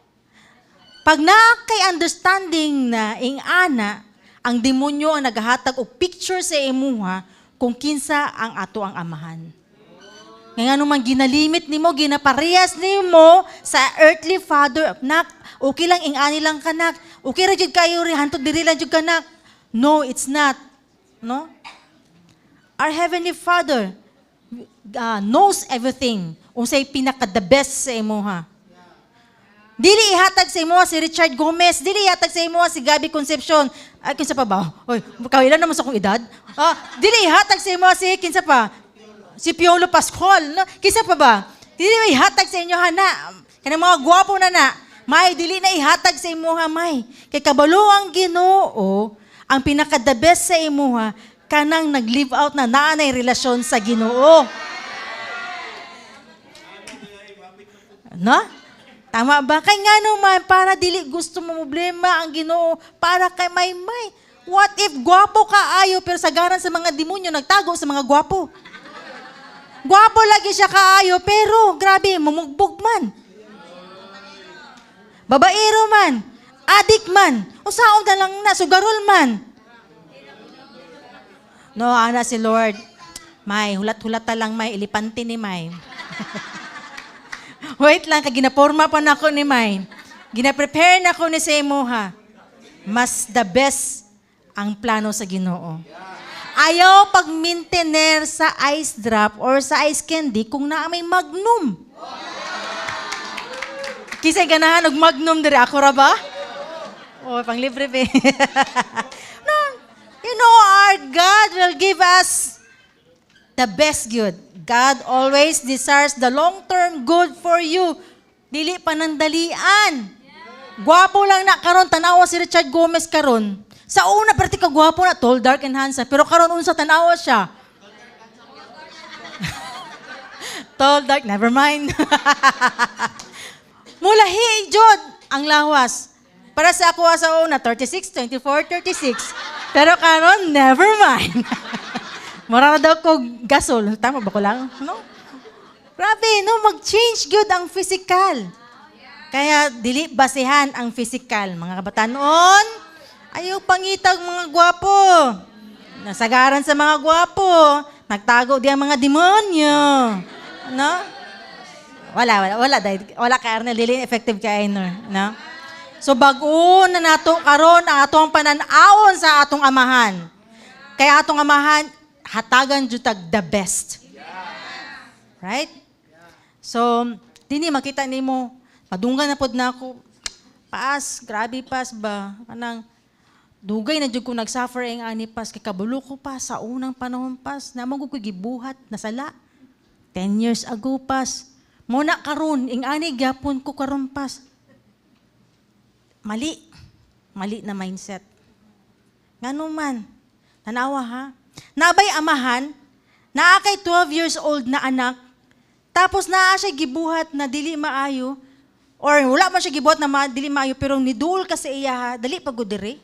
Pag na kay understanding na ing ana, ang demonyo ang naghahatag og picture sa imuha kung kinsa ang ato ang amahan. Nga naman ginalimit nimo, ginaparehas nimo sa earthly father. Nak, okay lang ing ani lang kanak. Okay ra jud kayo ri hantud diri lang jud kanak. No, it's not. No? Our heavenly Father knows everything. Unsay pinaka-the best sa imuha. Dili ihatag sa imuha si Richard Gomez. Dili ihatag sa imuha si Gabby Concepcion. Ay, kinsa pa ba? Oy, kawilan naman sa akong edad. Dili ihatag sa imuha si kinsa pa? Si Piolo Pascual. No? Kinsa pa ba? Dili ihatag sa inyo hana. Kanang mga gwapo na na. May, dili na ihatag sa imuha, may. Kay kabalo ang Ginoo, ang pinaka-the best sa imuha, kanang nag-live out na naanay relasyon sa Ginoo. No? Tama ba? Kaya nga naman, para dili gusto mo problema ang Ginoo, para kay may. What if gwapo ka ayo, pero sagaran sa mga demonyo, nagtago sa mga gwapo? Gwapo lagi siya kaayo, pero grabe, mumugbog man. babaero man, adik man, usaon na lang na, sugarol man. No, ana si Lord. May, hulat-hulat lang may, ilipante ni May. Wait lang, kag ginaporma pa na ako ni May. Gina-prepare na ako ni Semoha. Mas the best ang plano sa Ginoo. Ayaw pag-maintainer sa ice drop or sa ice candy kung naa may magnum. Kisay ganahan og magnum diri ako ra ba? O pang libre be. No, you know our God will give us the best good. God always desires the long-term good for you. Dili panandalian. Gwapo lang na karon, tanawa si Richard Gomez karon. Sa una, perti ka gwapo na, tall, dark, and handsome. Pero karon unsa tanawa siya. Tall, dark, never mind. Mulahi, Jod, ang lawas. Para sa ako sa una, 36, 24, 36. Pero karon, never mind. Mura na daw ko gasol. Tama ba ko lang? No? Grabe, no? Mag-change good ang physical. Kaya dili basehan ang physical. Mga kabatanon, ayaw pangitag mga gwapo. Nasagaran sa mga gwapo. Nagtago di ang mga demonyo. No? Wala ka Arnel, dili effective ka Ainor. No? So bago na nato karon ang atong pananawon sa atong amahan. Kaya atong amahan, hatagan jutag the best. Right? So, dini makita nimo, padunggan na pod na ako. Paas, grabe pas ba? Kanang dugay na jud ko nagsuffer ang ani pas kay kabulo ko pa sa unang panahon pas na ko gibuhat na sala. 10 years ago pas. Mo na karon ing ani gyapon ko karon pas. Mali na mindset. Ngano man? Tanawa ha? Nabay amahan, naa kay 12 years old na anak, tapos naa siya gibuhat na dili maayo, or wala man siya gibuhat na dili maayo, pero niduol ka sa iya ha, dali pagudiri.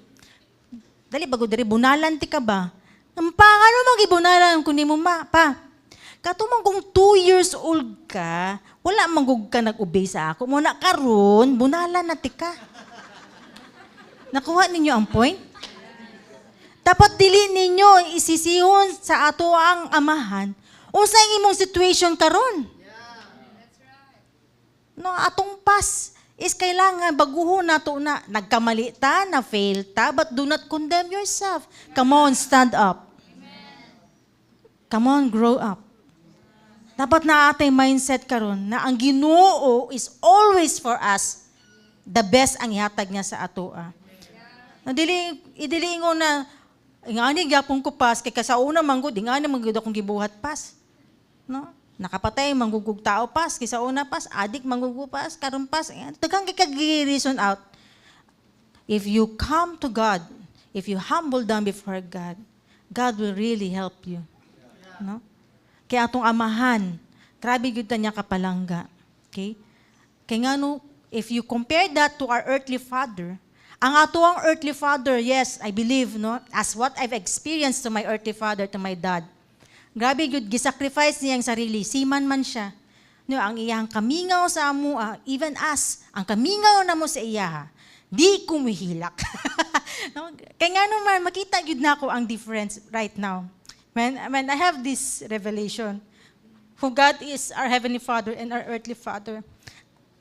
Dali pagudiri, bunalan ti ka ba? Ano magibunalan kung ni mo pa? Katumang kung 2 years old ka, wala manggug ka nag-obey sa ako, muna karon, bunalan na ti ka. Nakuha ninyo ang point? Dapat dili ninyo isisihon sa ato ang amahan unsay imong situation karon. No, atong past is kailangan baguhon nato na nagkamali ta, na fail ta, but do not condemn yourself. Come on, stand up. Come on, grow up. Dapat na atay mindset karon na ang Ginoo is always for us the best ang ihatag niya sa ato. Idilingon na ingani gyapon ko pas kay kasauna manggod ingani manggod akong gibuhat pas. No? Nakapatay manggugug tao pas kay sa una pas adik manggugug pas karon pas daghang kay reason out. If you come to God, if you humble down before God, God will really help you. No? Kaya atong amahan, grabe gyud niya kapalangga. Okay? Kay ngano if you compare that to our earthly father, ang atuang earthly father, yes, I believe, no, as what I've experienced to my earthly father, to my dad. Grabe yun, gisacrifice niya ang sarili. Siman man siya. No, ang iyang kamingaw sa amo, even us, ang kamingaw na mo sa iya, di kumihilak. No? Kaya nga naman, makita yun na ako ang difference right now. When I have this revelation, who God is our Heavenly Father and our earthly Father.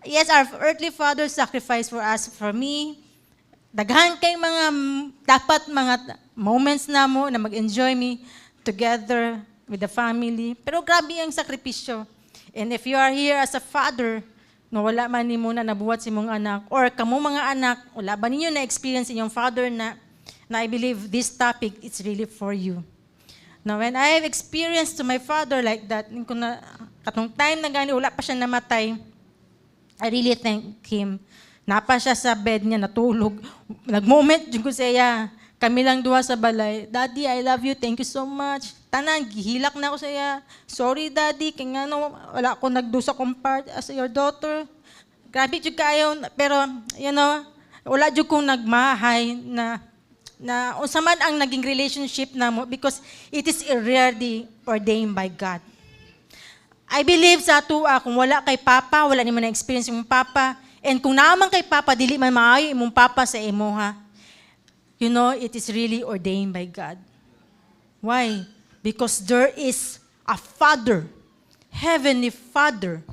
Yes, our earthly Father sacrificed for us, for me. Daghan kay dapat mga moments na mo na mag-enjoy me together with the family. Pero grabe ang sakripisyo. And if you are here as a father, no, wala man ni mo na nabuhat si mong anak, or kamo mga anak, wala ba ninyo na-experience inyong father na I believe this topic is really for you. Now, when I have experienced to my father like that, katong time na gani, wala pa siya namatay, I really thank him. Napa siya sa bed niya, natulog. Nag-moment yung ko siya. Kami lang duha sa balay. Daddy, I love you. Thank you so much. Tanan, gihilak na ako siya. Sorry, Daddy. Kaya nga wala ako nagdo sa part as your daughter. Grabe yung kayo. Pero, you know, wala yung kong nagmahay na unsa man ang naging relationship na mo because it is already ordained by God. I believe sa atua, kung wala kay Papa, wala ni mo na-experience yung Papa, And kung naman kay Papa, dili man maayo imong Papa sa imo ha. You know, it is really ordained by God. Why? Because there is a Father, Heavenly Father.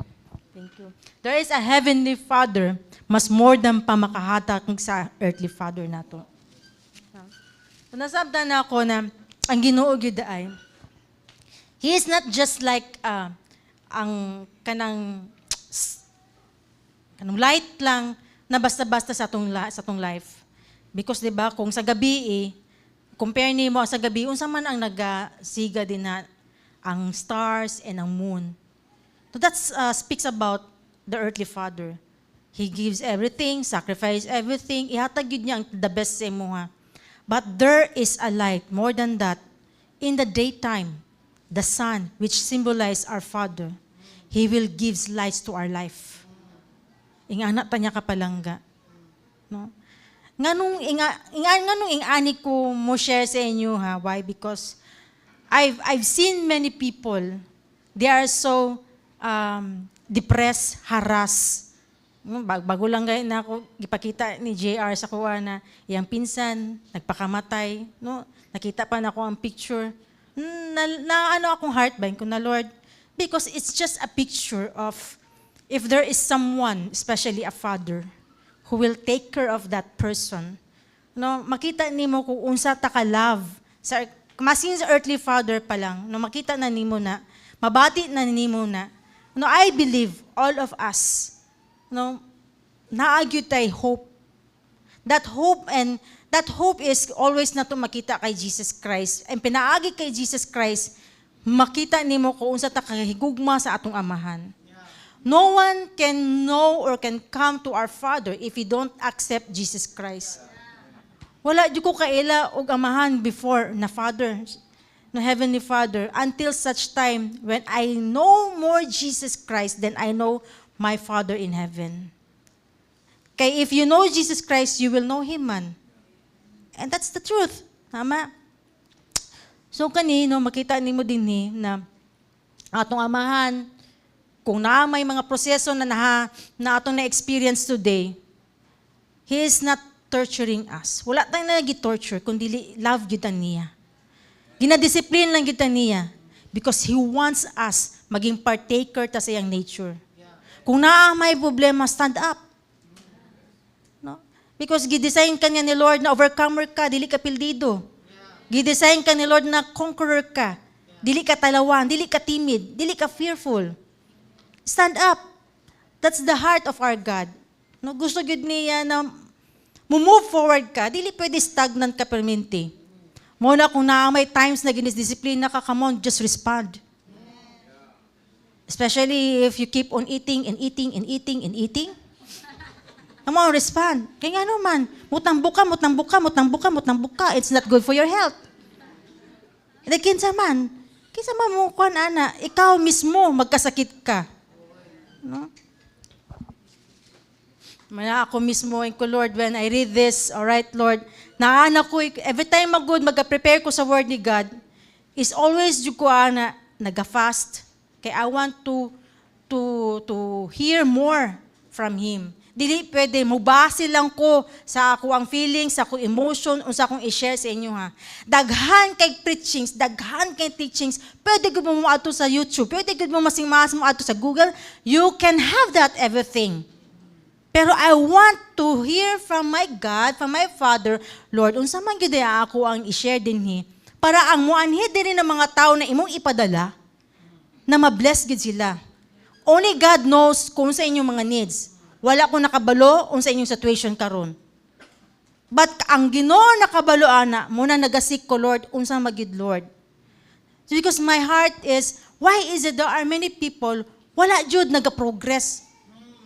Thank you. There is a Heavenly Father, mas more than pa makahatag sa earthly Father nato. So, nasabdan na ako na ang Ginoo gyud ay He is not just like ang kanang light lang na basta-basta sa atong life. Because 'di ba kung sa gabi compare nimo sa gabi unsa man ang nagasiga din na ang stars and ang moon. So that speaks about the earthly Father. He gives everything, sacrifice everything, ihatag yun niya ang the best sa imo ha. But there is a light, more than that. In the daytime, the sun, which symbolize our Father, He will gives lights to our life. Ingana pa niya kapalangga. No? Nganong ingani ko mo share sa inyo ha? Why? Because I've seen many people, they are so depressed, harassed. Bago lang gaya na ako, ipakita ni JR sa kuha na iyang pinsan, nagpakamatay. No? Nakita pa na ako ang picture. Ano akong heartbind ko na, Lord, because it's just a picture of if there is someone, especially a father, who will take care of that person. No, makita nimo kung unsa ta ka love sa masin sa earthly father pa lang, no makita na nimo na, mabati na nimo na. No, I believe all of us, no, naagyo tay hope. That hope is always na to makita kay Jesus Christ. And pinaagi kay Jesus Christ, makita nimo kung unsa ta kahigugma sa atong amahan. No one can know or can come to our Father if we don't accept Jesus Christ. Wala di ko kaila og amahan before na Father, na Heavenly Father, until such time when I know more Jesus Christ than I know my Father in heaven. Kay if you know Jesus Christ, you will know Him man. And that's the truth. Tama? So kanino, makita nimo din na atong amahan, kung na may mga proseso na atong na-experience today, He is not torturing us. Wala tayong nagi-torture, kundi love gyud niya. Ginadisiplin lang gyud niya because He wants us maging partaker ta sa iyang nature. Kung naa may problema, stand up. No? Because gidesign ka niya ni Lord na overcomer ka, dili ka pildido. Gidesign ka ni Lord na conqueror ka. Dili ka talawan, dili ka timid, dili ka fearful. Stand up. That's the heart of our God. No, gusto gyud niya na move forward ka, dili pwede stagnant ka permanente. Muna kung na may times na ginisdisiplina ka, come on, just respond. Especially if you keep on eating and eating and eating and eating. Come on, respond. Kaya nga naman, mutang buka. It's not good for your health. And kinsa man mo kuan ana, ikaw mismo magkasakit ka. No? Maya ako mismo, Lord, when I read this, all right, Lord, naana ko, every time mag-prepare ko sa Word ni God, is always yung ko na nag-fast. Kaya I want to hear more from Him. Dili pwede, mubase lang ko sa ako ang feelings, sa ako emotion, o sa akong i-share sa inyo ha. Daghan kay preachings, daghan kay teachings, pwede ko mo ato sa YouTube, pwede ko mo masing-mas mo ato sa Google, you can have that everything. Pero I want to hear from my God, from my Father, Lord, unsa man gyud ako ang i-share dinhi para ang muanhi din ng mga tao na imong ipadala na ma-bless gid sila. Only God knows kung sa inyong mga needs. Wala ko nakabalo unsa inyong situation karon. But ang Ginoo nakabalo ana, muna nagasik ko Lord, unsa magid Lord. So because my heart is, why is it there are many people wala jud nagaprogress?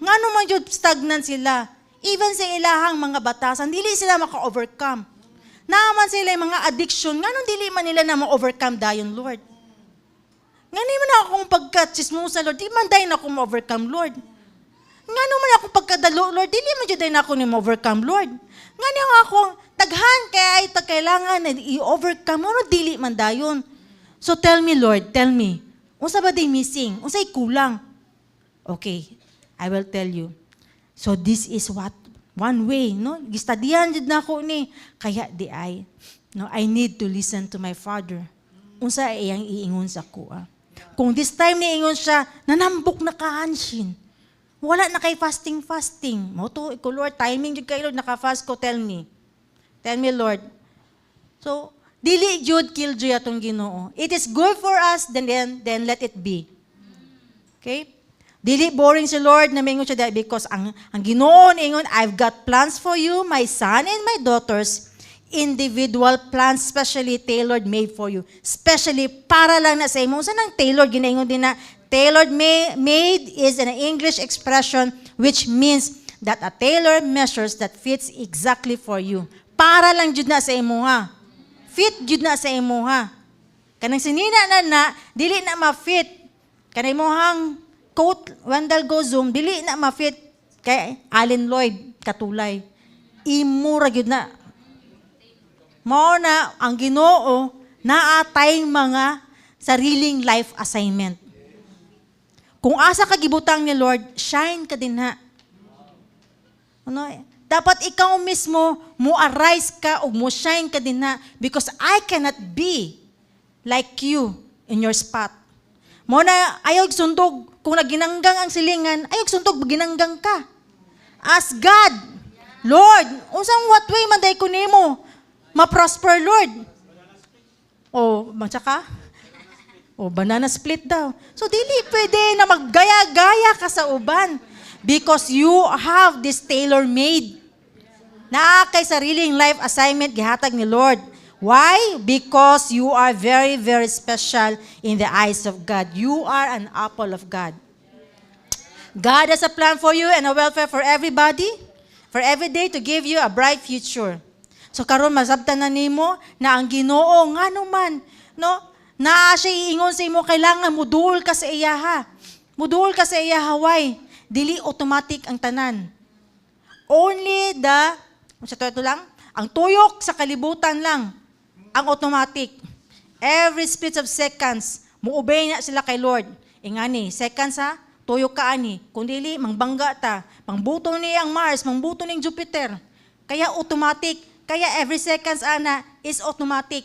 Ngano man jud stagnant sila. Even sa ilahang mga batasan, dili sila maka-overcome. Naman sila yung mga addiction, ngano dili man nila na ma-overcome dayon Lord. Ngani man akong pagka-chismosa Lord, di man dayon ako ma-overcome Lord. Ngano man akong pagkadalo Lord, dili man jud dayon ako ni ma-overcome Lord. Ngani akong taghan kay kailangan na i-overcome, ano dili man dayon. So tell me Lord, tell me, unsa ba day missing? Unsay kulang? Okay, I will tell you. So this is what one way, no? Gistadihan jud nako ni kaya di ay no, I need to listen to my father. Unsa iyang iingon sa kuha. Kung this time niingon siya, nanambok na kahanshin. Wala na kay fasting. Mo to, iko Lord, timing jud kay Lord, naka-fast ko, tell me. Tell me, Lord. So, dili jud kill jud atong Ginoo. It is good for us, then let it be. Okay? Dili boring si Lord na mingon siya because ang Ginoo ingon, I've got plans for you, my son and my daughters, individual plans specially tailored made for you. Especially para lang na sa imo. Sa nang tailored, ginaingon din na tailored made is an English expression which means that a tailor measures that fits exactly for you. Para lang jud na sa imo ha. Fit jud na sa imo ha. Kanang sinina na dili na ma-fit. Kanang imong coat, Wendell Go Zoom, dili na ma-fit kay Allen Lloyd katulay. Imura gyud na. Mao na ang Ginoo naatay mga sariling life assignment. Kung asa ka gibutang ni Lord, shine ka din ha. Ano? Dapat ikaw mismo mo arise ka o mo shine ka din ha, because I cannot be like you in your spot. Mo na ayaw sundog kung naginanggang ang silingan, ayaw sundog ginanggang ka. Ask God, Lord, unsang what way man day ko nimo ma-prosper, Lord? O, magsaka? O, banana split daw. So, dili pwede na maggaya-gaya ka sa uban because you have this tailor-made na kay sariling life assignment gihatag ni Lord. Why? Because you are very, very special in the eyes of God. You are an apple of God. God has a plan for you and a welfare for everybody, for every day to give you a bright future. So karon masabtan na nimo na ang Ginoo ngano man, no? Na siya iingon sa imo kailangan muduol ka sa iya ha. Muduol ka sa iya haway. Dili automatic ang tanan. Only ito lang, ang tuyok sa kalibutan lang ang automatic. Every split of seconds, muobey na sila kay Lord. Ingani, seconds ha, tuyok ka ani. Kung dili, mangbangga ta. Mangbuto ni ang Mars, mangbuto ni ang Jupiter. Kaya automatic. Kaya every seconds, ana, is automatic.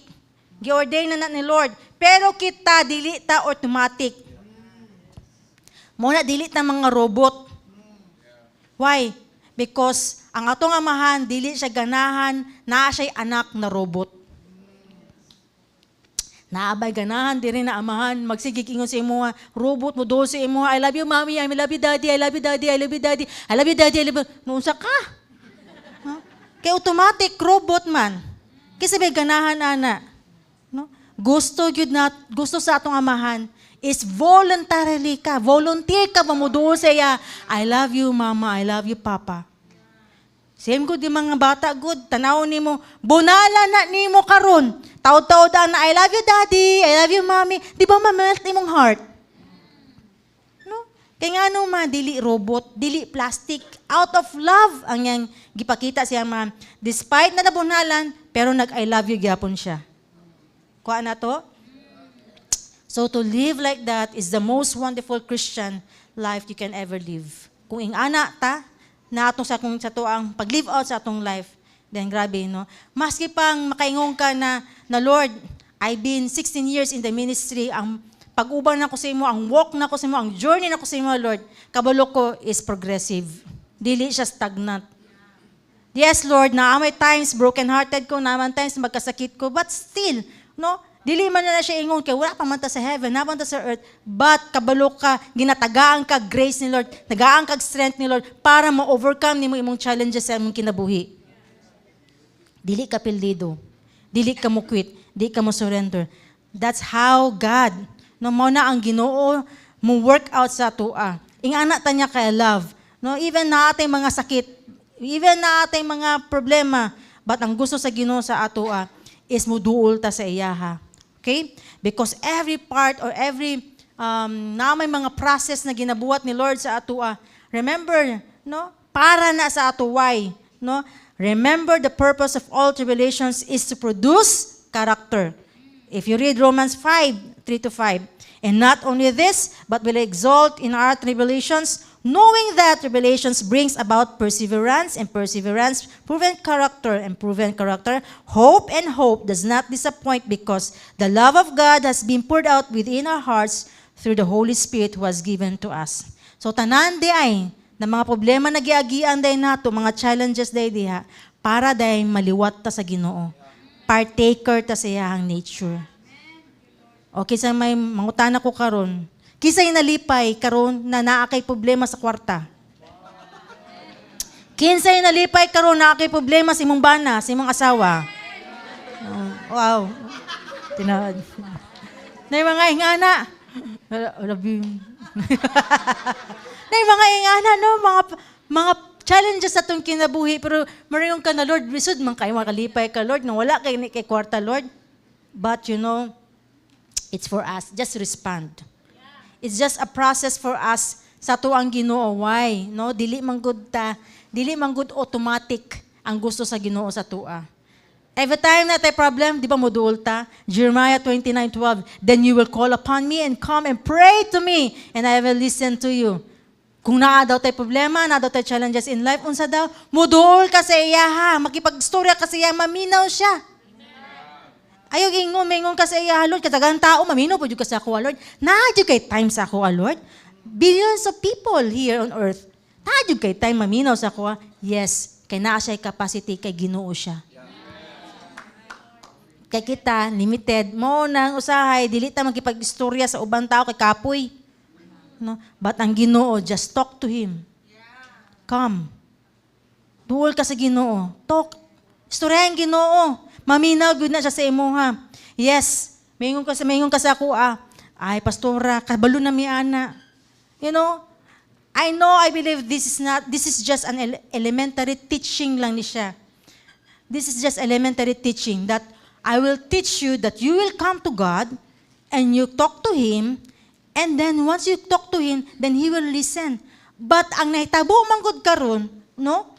Gi-ordain na ni Lord. Pero kita, dili ta automatic. Muna, dili ta mga robot. Why? Because ang atong amahan, dili siya ganahan, naa siya'y anak na robot. Naabay ganahan, dili na amahan, magsigig ingon sa imo, robot mo, do sa imo, I love you, mommy, I love you, daddy, I love you, daddy, I love you, daddy, I love you, daddy, I love you. Noon sa ka? Kay automatic robot man. Kasi may ganahan ana. No? Gusto sa atong amahan is voluntarily ka. Volunteer ka mamuduol sa iya. I love you mama, I love you papa. Same good yung mga bata good. Tanaw nimo, bunala na nimo karon. Taod-taod na I love you daddy, I love you mommy. Di ba ma-melt imong heart? No? Kaya nga naman, dili robot, dili plastic. Out of love ang yang gipakita siya man. Despite na nabunalan, pero nag-I love you gyapon siya. Kuha na to? So to live like that is the most wonderful Christian life you can ever live. Kung ingana ta, na atong sa to ang pag-live out sa atong life, then grabe, no? Maski pang makaingon ka na Lord, I've been 16 years in the ministry, ang pag-ubang na ko sa imo, ang walk na ko sa imo, ang journey na ko sa imo, Lord, kabalo ko is progressive. Dili siya stagnant. Yes, Lord, naamay times broken-hearted ko, naamay times magkasakit ko, but still, no? Dili man na siya ingon kay wala pa man ta sa heaven, naman ta sa earth, but kabalo ka, ginatagaan ka grace ni Lord, tagaan ka strength ni Lord para ma-overcome nimo imong challenges sa imong kinabuhi. Dili ka pildido. Dili ka mo quit, dili ka mo surrender. That's how God, no mo na ang Ginoo mo work out sa tua. Ingana ta niya kay love. No, even na atay mga sakit, even na atay mga problema, but ang gusto sa Ginoo sa atoa is muduol ta sa iya ha. Okay? Because every part or every na may mga process na ginabuhat ni Lord sa atoa, remember, no? Para na sa ato why, no? Remember the purpose of all tribulations is to produce character. If you read Romans 5:3-5, and not only this, but will exalt in our tribulations knowing that tribulations brings about perseverance, and perseverance, proven character, and proven character, hope, and hope does not disappoint because the love of God has been poured out within our hearts through the Holy Spirit who was given to us. So tanan di ay, na mga problema na giagian day nato, mga challenges day diha, para day maliwat ta sa Ginoo. Partaker ta sa iyang nature. Okay, sa may mangutana ko karon, kisay nalipay karon na naa kay problema sa kwarta. Kinsay nalipay karon naa kay problema sa imong bana, sa imong asawa. Oh, wow. Tinawad. Nay mga ingana. Labi. Nay mga ingana no, mga challenges sa atong kinabuhi, pero marayong ka na Lord, bisud man kay makalipay ka Lord, nang wala kay ni kay kwarta Lord. But you know, it's for us. Just respond. It's just a process for us sa tuang Ginoo. Why? No, dili man good automatic ang gusto sa Ginoo sa tua. Every time na tayo problem, di ba moduol ta? Jeremiah 29:12, then you will call upon me and come and pray to me, and I will listen to you. Kung naa daw tayo problema, naa daw tayo challenges in life, unsa daw? Moduol ka sa iya ha, makipag-istorya ka sa iya, maminaw siya. Ayaw ingon ka sa iya, Lord, katagang tao, mamino po ka sa ako, Lord. Naadyo kay time sa ako, Lord. Billions of people here on earth. Naadyo kay time, maminaw sa ako. Yes, kay naa siya capacity, kay Ginoo siya. Kay kita, limited, mo nang usahay, dili ta magkipag-istorya sa ubang tao, kay kapoy. No? But ang Ginoo, just talk to Him. Come. Duol ka sa Ginoo. Talk. Istorya ang Ginoo. Maminaw gud na siya sa imo ha. Yes, maingon ka sa ako ay pastora, kabalo na mi ana. You know, I believe this is just an elementary teaching lang ni siya. This is just elementary teaching that I will teach you that you will come to God and you talk to Him, and then once you talk to Him, then He will listen. But ang nahitabo man gud karon, no?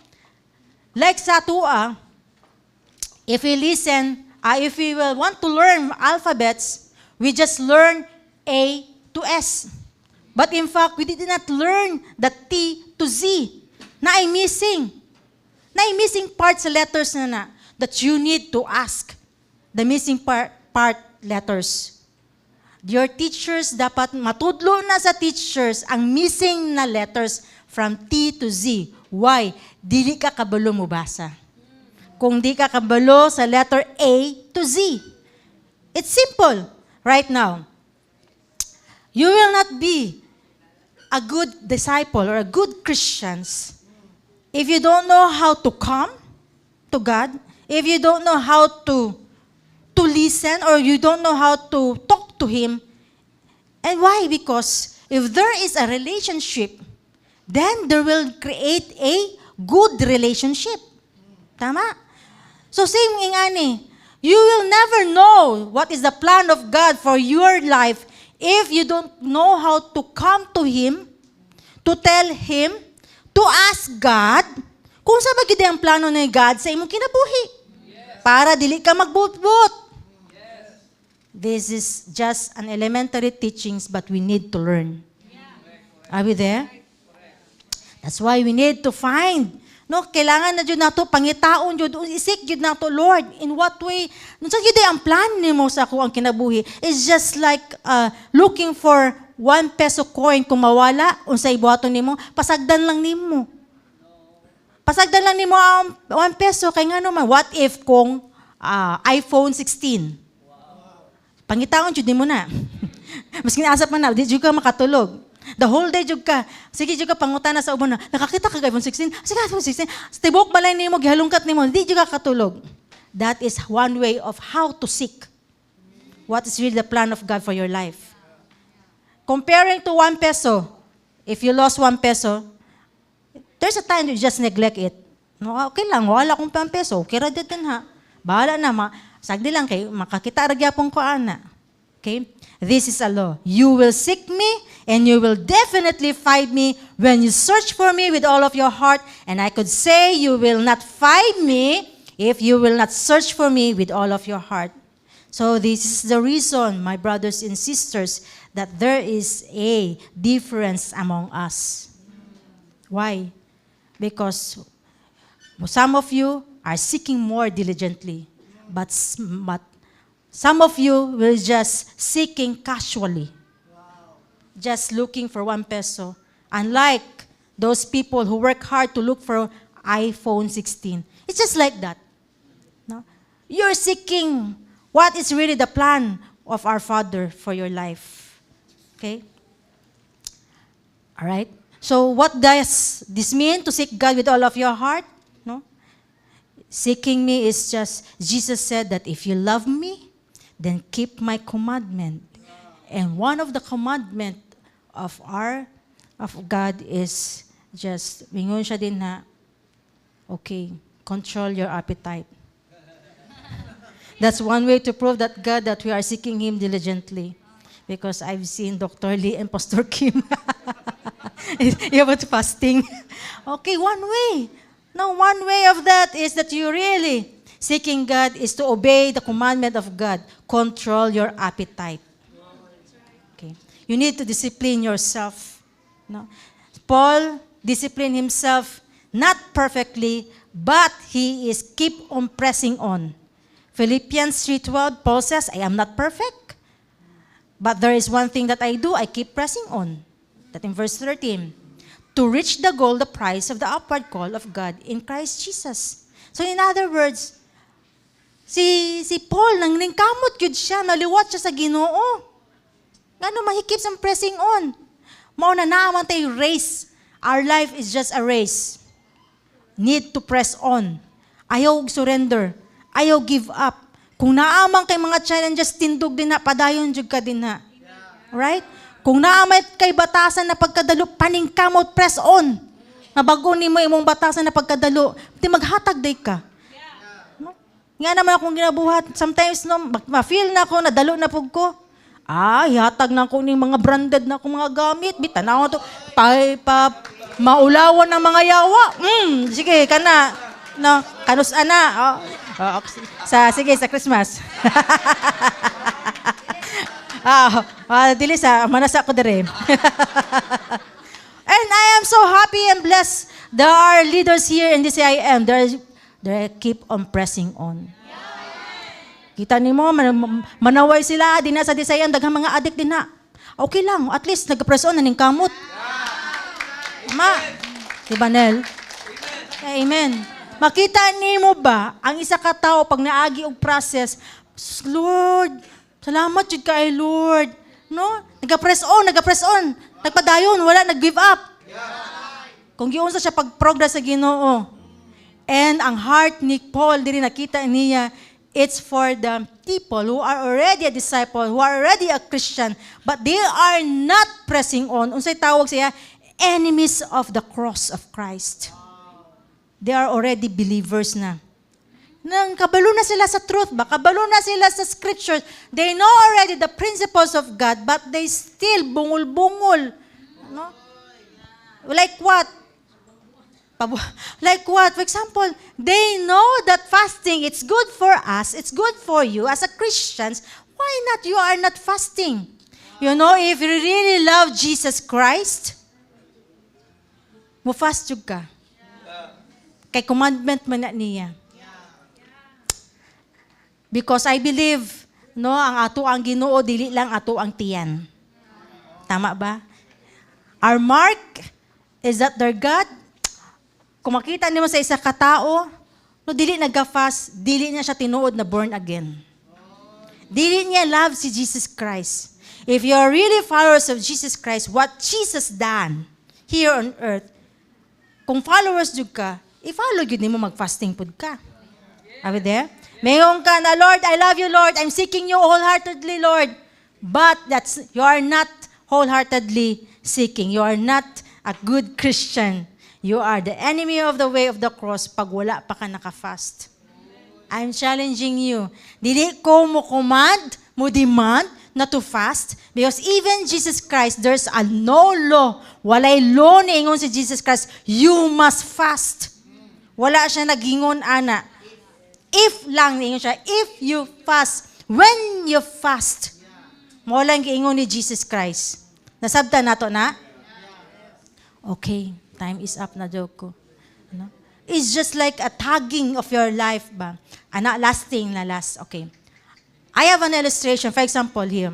Like sa tua, if we listen, if we will want to learn alphabets, we just learn A to S. But in fact, we did not learn the T to Z. Na ay missing. Na ay missing part sa letters na that you need to ask. The missing part letters. Your teachers, dapat matudlo na sa teachers ang missing na letters from T to Z. Why? Dili ka kabalo mo basa. Kung di ka kabalo sa letter A to Z. It's simple right now. You will not be a good disciple or a good Christians if you don't know how to come to God, if you don't know how to listen, or you don't know how to talk to Him. And why? Because if there is a relationship, then there will create a good relationship. Tama? So same ingani, you will never know what is the plan of God for your life if you don't know how to come to Him, to tell Him, to ask God, kung sa bagay ang plano ni God sa imong kinabuhi. Para dili ka magbutbut. This is just an elementary teachings, but we need to learn. Are we there? That's why we need to find. No, kailangan na jud nato pangitaon jud, isik jud nato, Lord, in what way? Unsa gyud ang plan nimo sa ako ang kinabuhi? It's just like looking for 1 peso coin, kung mawala unsay buhaton nimo, pasagdan lang nimo. Pasagdan lang nimo ang 1 peso kay ngano man, what if kung iPhone 16? Pangitaon jud nimo na. Maski naasap man na, di jud ka makatulog. The whole day jud ka. Sige jud ka pangutana sa ubon na. Nakakita ka iPhone 16? Sige iPhone 16. Tibok balay nimo gihalungkat nimo, di jud ka katulog. That is one way of how to seek what is really the plan of God for your life. Comparing to 1 peso, if you lost 1 peso, there's a time you just neglect it. No, okay lang, wala akong 1 peso. Okay ra din ha. Bahala na, sagdi lang kay makakita ra gyapon ko ana. Okay? This is a law. You will seek me and you will definitely find me when you search for me with all of your heart. And I could say you will not find me if you will not search for me with all of your heart. So this is the reason, my brothers and sisters, that there is a difference among us. Why? Because some of you are seeking more diligently, but some of you will just seeking casually, just looking for 1 peso. Unlike those people who work hard to look for iPhone 16. It's just like that. No? You're seeking what is really the plan of our Father for your life. Okay? All right? So what does this mean, to seek God with all of your heart? No? Seeking me is just, Jesus said that if you love me, then keep my commandment. And one of the commandment of God is just, mingon siya din na, okay, control your appetite. That's one way to prove that God, that we are seeking Him diligently. Because I've seen Dr. Lee and Pastor Kim. You about fasting. Okay, one way. Now, one way of that is that you really seeking God is to obey the commandment of God. Control your appetite. Okay. You need to discipline yourself. No? Paul disciplined himself, not perfectly, but he is keep on pressing on. Philippians 3:12, Paul says, I am not perfect, but there is one thing that I do, I keep pressing on. That in verse 13, to reach the goal, the prize of the upward call of God in Christ Jesus. So in other words, si Paul, nang ningkamot yun siya, naliwat siya sa Ginoo. Ngano he keeps on pressing on. Mao na naman tayo race. Our life is just a race. Need to press on. Ayaw surrender. Ayaw give up. Kung naamang kay mga challenges, tindog din na, padayon jud ka din na. Right? Kung naamay kay batasan na pagkadalo, paningkamot, press on. Nabago ni mo imong batasan na pagkadalo, di maghatag day ka. No? Nga naman akong ginabuhat. Sometimes, no, ma-feel na ako, nadalo na pug ko. Ihatag na ako ng mga branded na akong mga gamit. Bitanaw to. Maulawan ng mga yawa. Sige, kana. No, kanusa na. Sige, sa Christmas. Dili sa manasa ko dire. And I am so happy and blessed. There are leaders here in this IM. They keep on pressing on. Kita nimo manaway sila din sa Disayam, daghang mga adik din na. Okay lang, at least nag-press on na ning kamot. Si Banel. Amen. Makita nimo ba ang isa ka tawo pag naagi og process, Lord, salamat jud kay Lord. No? Nag-press on. Nagpadayon, wala nag-give up. Kung giunsa siya pag-progress sa Ginoo. And ang heart ni Paul diri nakita niya, it's for the people who are already a disciple, who are already a Christian, but they are not pressing on. Unsay tawag siya? Enemies of the cross of Christ. They are already believers na. Nang kabalo na sila sa truth ba? Kabalo na sila sa scriptures. They know already the principles of God, but they still bungol-bungol. No? Like what? Like what? For example, they know that fasting, it's good for us, it's good for you as a Christians. Why not you are not fasting? You know, if you really love Jesus Christ, mo fast jud ka. Kay commandment man na niya. Because I believe, no, ang ato ang Ginoo dili lang ato ang tiyan. Tama ba? Our mark is that their God. Kung makita niyo sa isa ka tao, no, dili nagka-fast, dili niya siya tinuod na born again. Dili niya love si Jesus Christ. If you are really followers of Jesus Christ, what Jesus done here on earth, kung followers jud ka, i-follow jud nimo mag-fasting pud ka. Are we there? Mayong ka na, Lord, I love you, Lord. I'm seeking you wholeheartedly, Lord. But you are not wholeheartedly seeking. You are not a good Christian. You are the enemy of the way of the cross pag wala pa ka naka-fast. I'm challenging you. Dili ko mo command, mo demand na to fast because even Jesus Christ, there's a no law. Walay law ni ingon si Jesus Christ, you must fast. Wala siya nagingon ana. If lang ingon siya, if you fast, when you fast, mo lang giingon ni Jesus Christ. Nasabtan nato na? Okay. Time is up na joke ko. Ano? It's just like a tagging of your life ba? Last thing na last. Okay. I have an illustration. For example, here.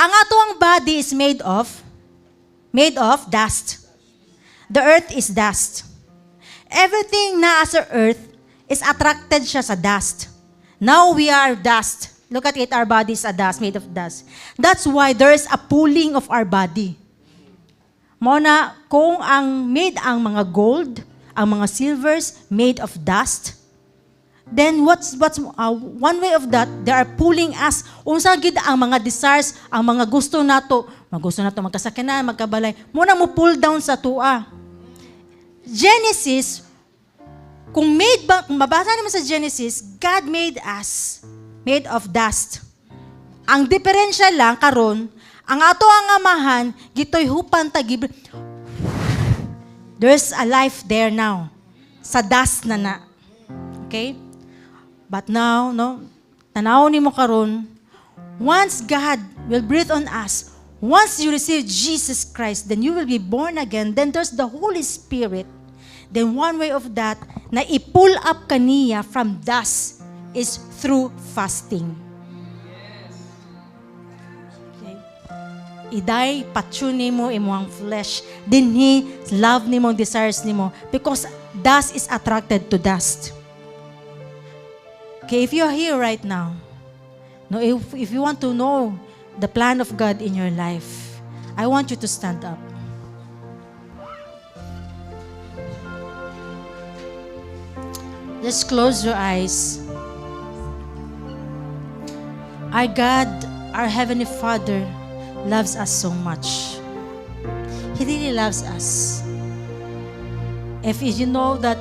Ang atuang body is made of dust. The earth is dust. Everything na sa earth is attracted siya sa dust. Now we are dust. Look at it, our body is a dust, made of dust. That's why there is a pulling of our body. Mona, kung ang mga gold, ang mga silvers made of dust, then what's one way of that, they are pulling us. Unsa gid ang mga desires, ang mga gusto nato magkasakinan, magkabalay, muna mo pull down sa tua. Genesis, kung mabasa naman sa Genesis, God made us made of dust. Ang diferensya lang karon, ang ato ang amahan, gitoy hupan tagib. There's a life there now. Sa dust na. Okay? But now, no, tanaw ni mo karon, once God will breathe on us, once you receive Jesus Christ, then you will be born again. Then there's the Holy Spirit. Then one way of that, na i-pull up kaniya from dust is through fasting. Okay? Iday patsun nimo imong flesh, dinhi love nimo, desires nimo, because dust is attracted to dust. Okay, if you're here right now, no, if you want to know the plan of God in your life, I want you to stand up. Just close your eyes. Our God, our Heavenly Father, loves us so much. He really loves us. If you know that,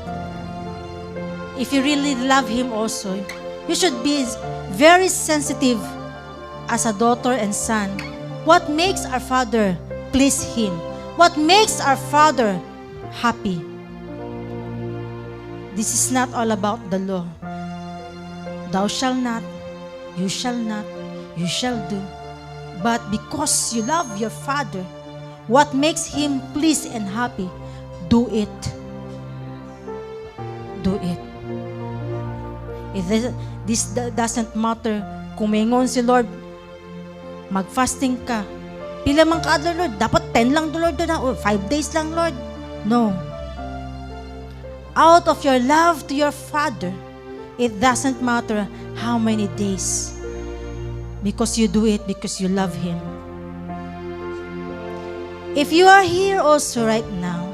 if you really love Him also, you should be very sensitive as a daughter and son. What makes our Father please Him? What makes our Father happy? This is not all about the law. Thou shalt not, you shall not, you shall do. But because you love your Father, what makes Him pleased and happy, do it. Do it. If this doesn't matter, kung maingon si Lord, mag-fasting ka. Pila man ka, Lord? Dapat 10 lang, Lord, o 5 days lang, Lord. No. Out of your love to your Father, it doesn't matter how many days. Because you do it because you love Him. If you are here also right now,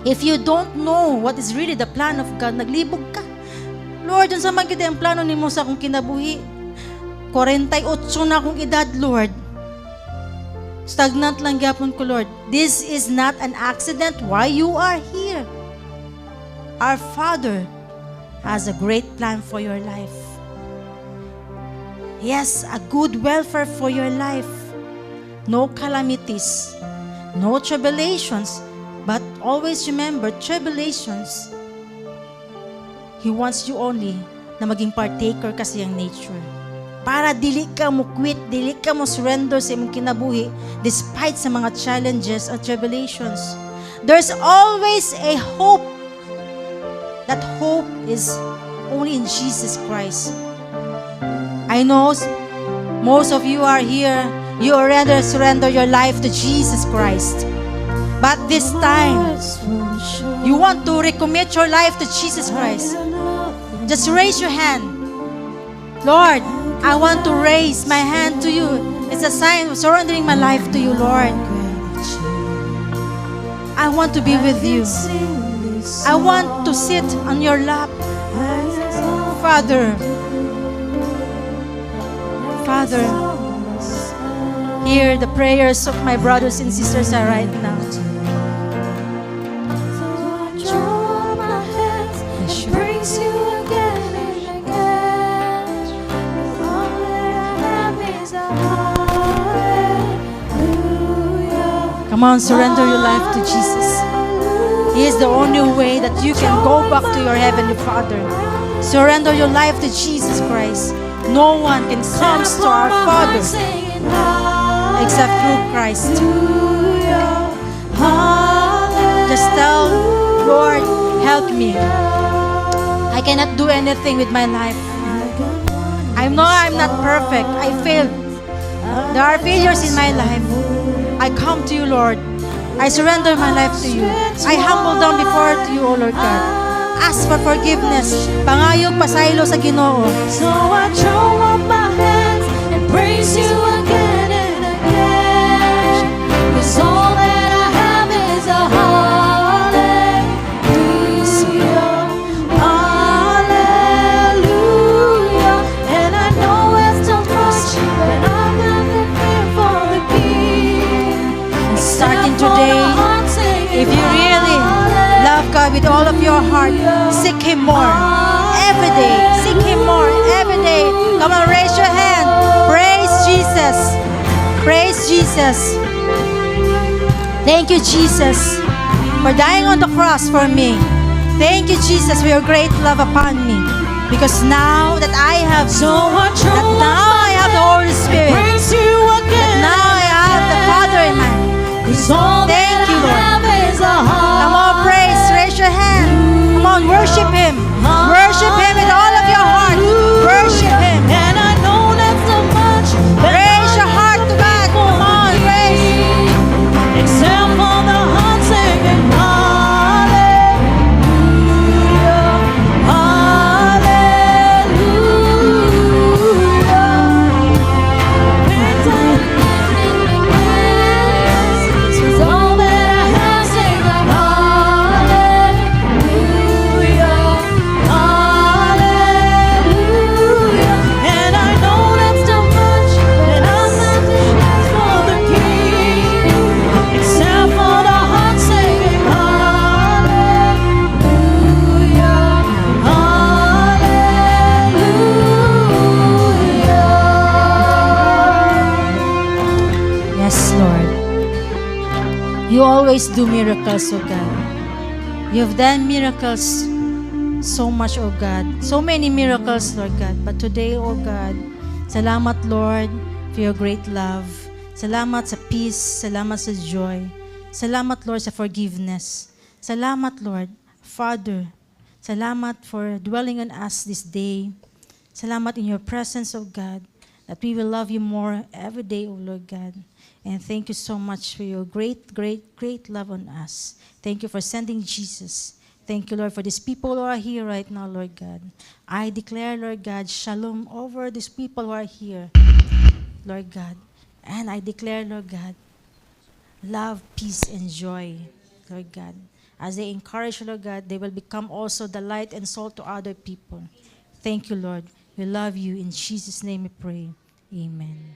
if you don't know what is really the plan of God, naglibog ka. Lord, unsa man gid ang plano nimo sa akong kinabuhi? 48 na akong edad, Lord. Stagnant lang gyapon ko, Lord. This is not an accident why you are here. Our Father has a great plan for your life. Yes, a good welfare for your life. No calamities, no tribulations, but always remember, tribulations, He wants you only na maging partaker ka sa iyang nature. Para dili ka mo quit, dili ka mo surrender sa imong kinabuhi despite sa mga challenges and tribulations. There's always a hope. That hope is only in Jesus Christ. I know most of you are here, you already surrender your life to Jesus Christ. But this time, you want to recommit your life to Jesus Christ. Just raise your hand. Lord, I want to raise my hand to you. It's a sign of surrendering my life to you, Lord. I want to be with you. I want to sit on your lap. Father, hear the prayers of my brothers and sisters are right now. Come on, surrender your life to Jesus. He is the only way that you can go back to your Heavenly Father. Surrender your life to Jesus Christ. No one can come to our Father except through Christ. just tell, Lord, help me. I cannot do anything with my life. I know I'm not perfect. I failed. There are failures in my life. I come to you, Lord. I surrender my life to you. I humble down before to you, O Lord God. Ask for forgiveness. Pangayog pasaylo sa Ginoo. So I throw up my hands and praise you again and again. 'Cause all that I have is a hallelujah, hallelujah. And I know it's not much, but I'm not looking for the King. Starting today, if you really love God with all of your heart, seek Him more every day. Seek Him more every day. Come on, raise your hand. Praise Jesus. Praise Jesus. Thank you, Jesus, for dying on the cross for me. Thank you, Jesus, for your great love upon me. Because now that I have, the Holy Spirit, Praise you again. now I have the Father in my. All Thank that you, I Lord. have is a Come on, praise, raise your hand. Come on, worship Him. Worship Him with all of your heart. Worship Him. And I know that's so much. But Raise your heart to God. Come on, raise. except for the heart singing hallelujah, hallelujah. All that I have sing hallelujah, hallelujah. And I know that's too much, but I'm not ashamed for the King. Except for the heart singing hallelujah, hallelujah. Yes, Lord. You always do miracles, oh God. You've done miracles so much, oh God. So many miracles, Lord God. But today, oh God, salamat, Lord, for your great love. Salamat sa peace. Salamat sa joy. Salamat, Lord, sa forgiveness. Salamat, Lord, Father. Salamat for dwelling on us this day. Salamat in your presence, oh God, that we will love you more every day, oh Lord God. And thank you so much for your great, great, great love on us. Thank you for sending Jesus. Thank you, Lord, for these people who are here right now, Lord God. I declare, Lord God, shalom over these people who are here, Lord God. And I declare, Lord God, love, peace, and joy, Lord God. As they encourage, Lord God, they will become also the light and salt to other people. Thank you, Lord. We love you. In Jesus' name we pray. Amen.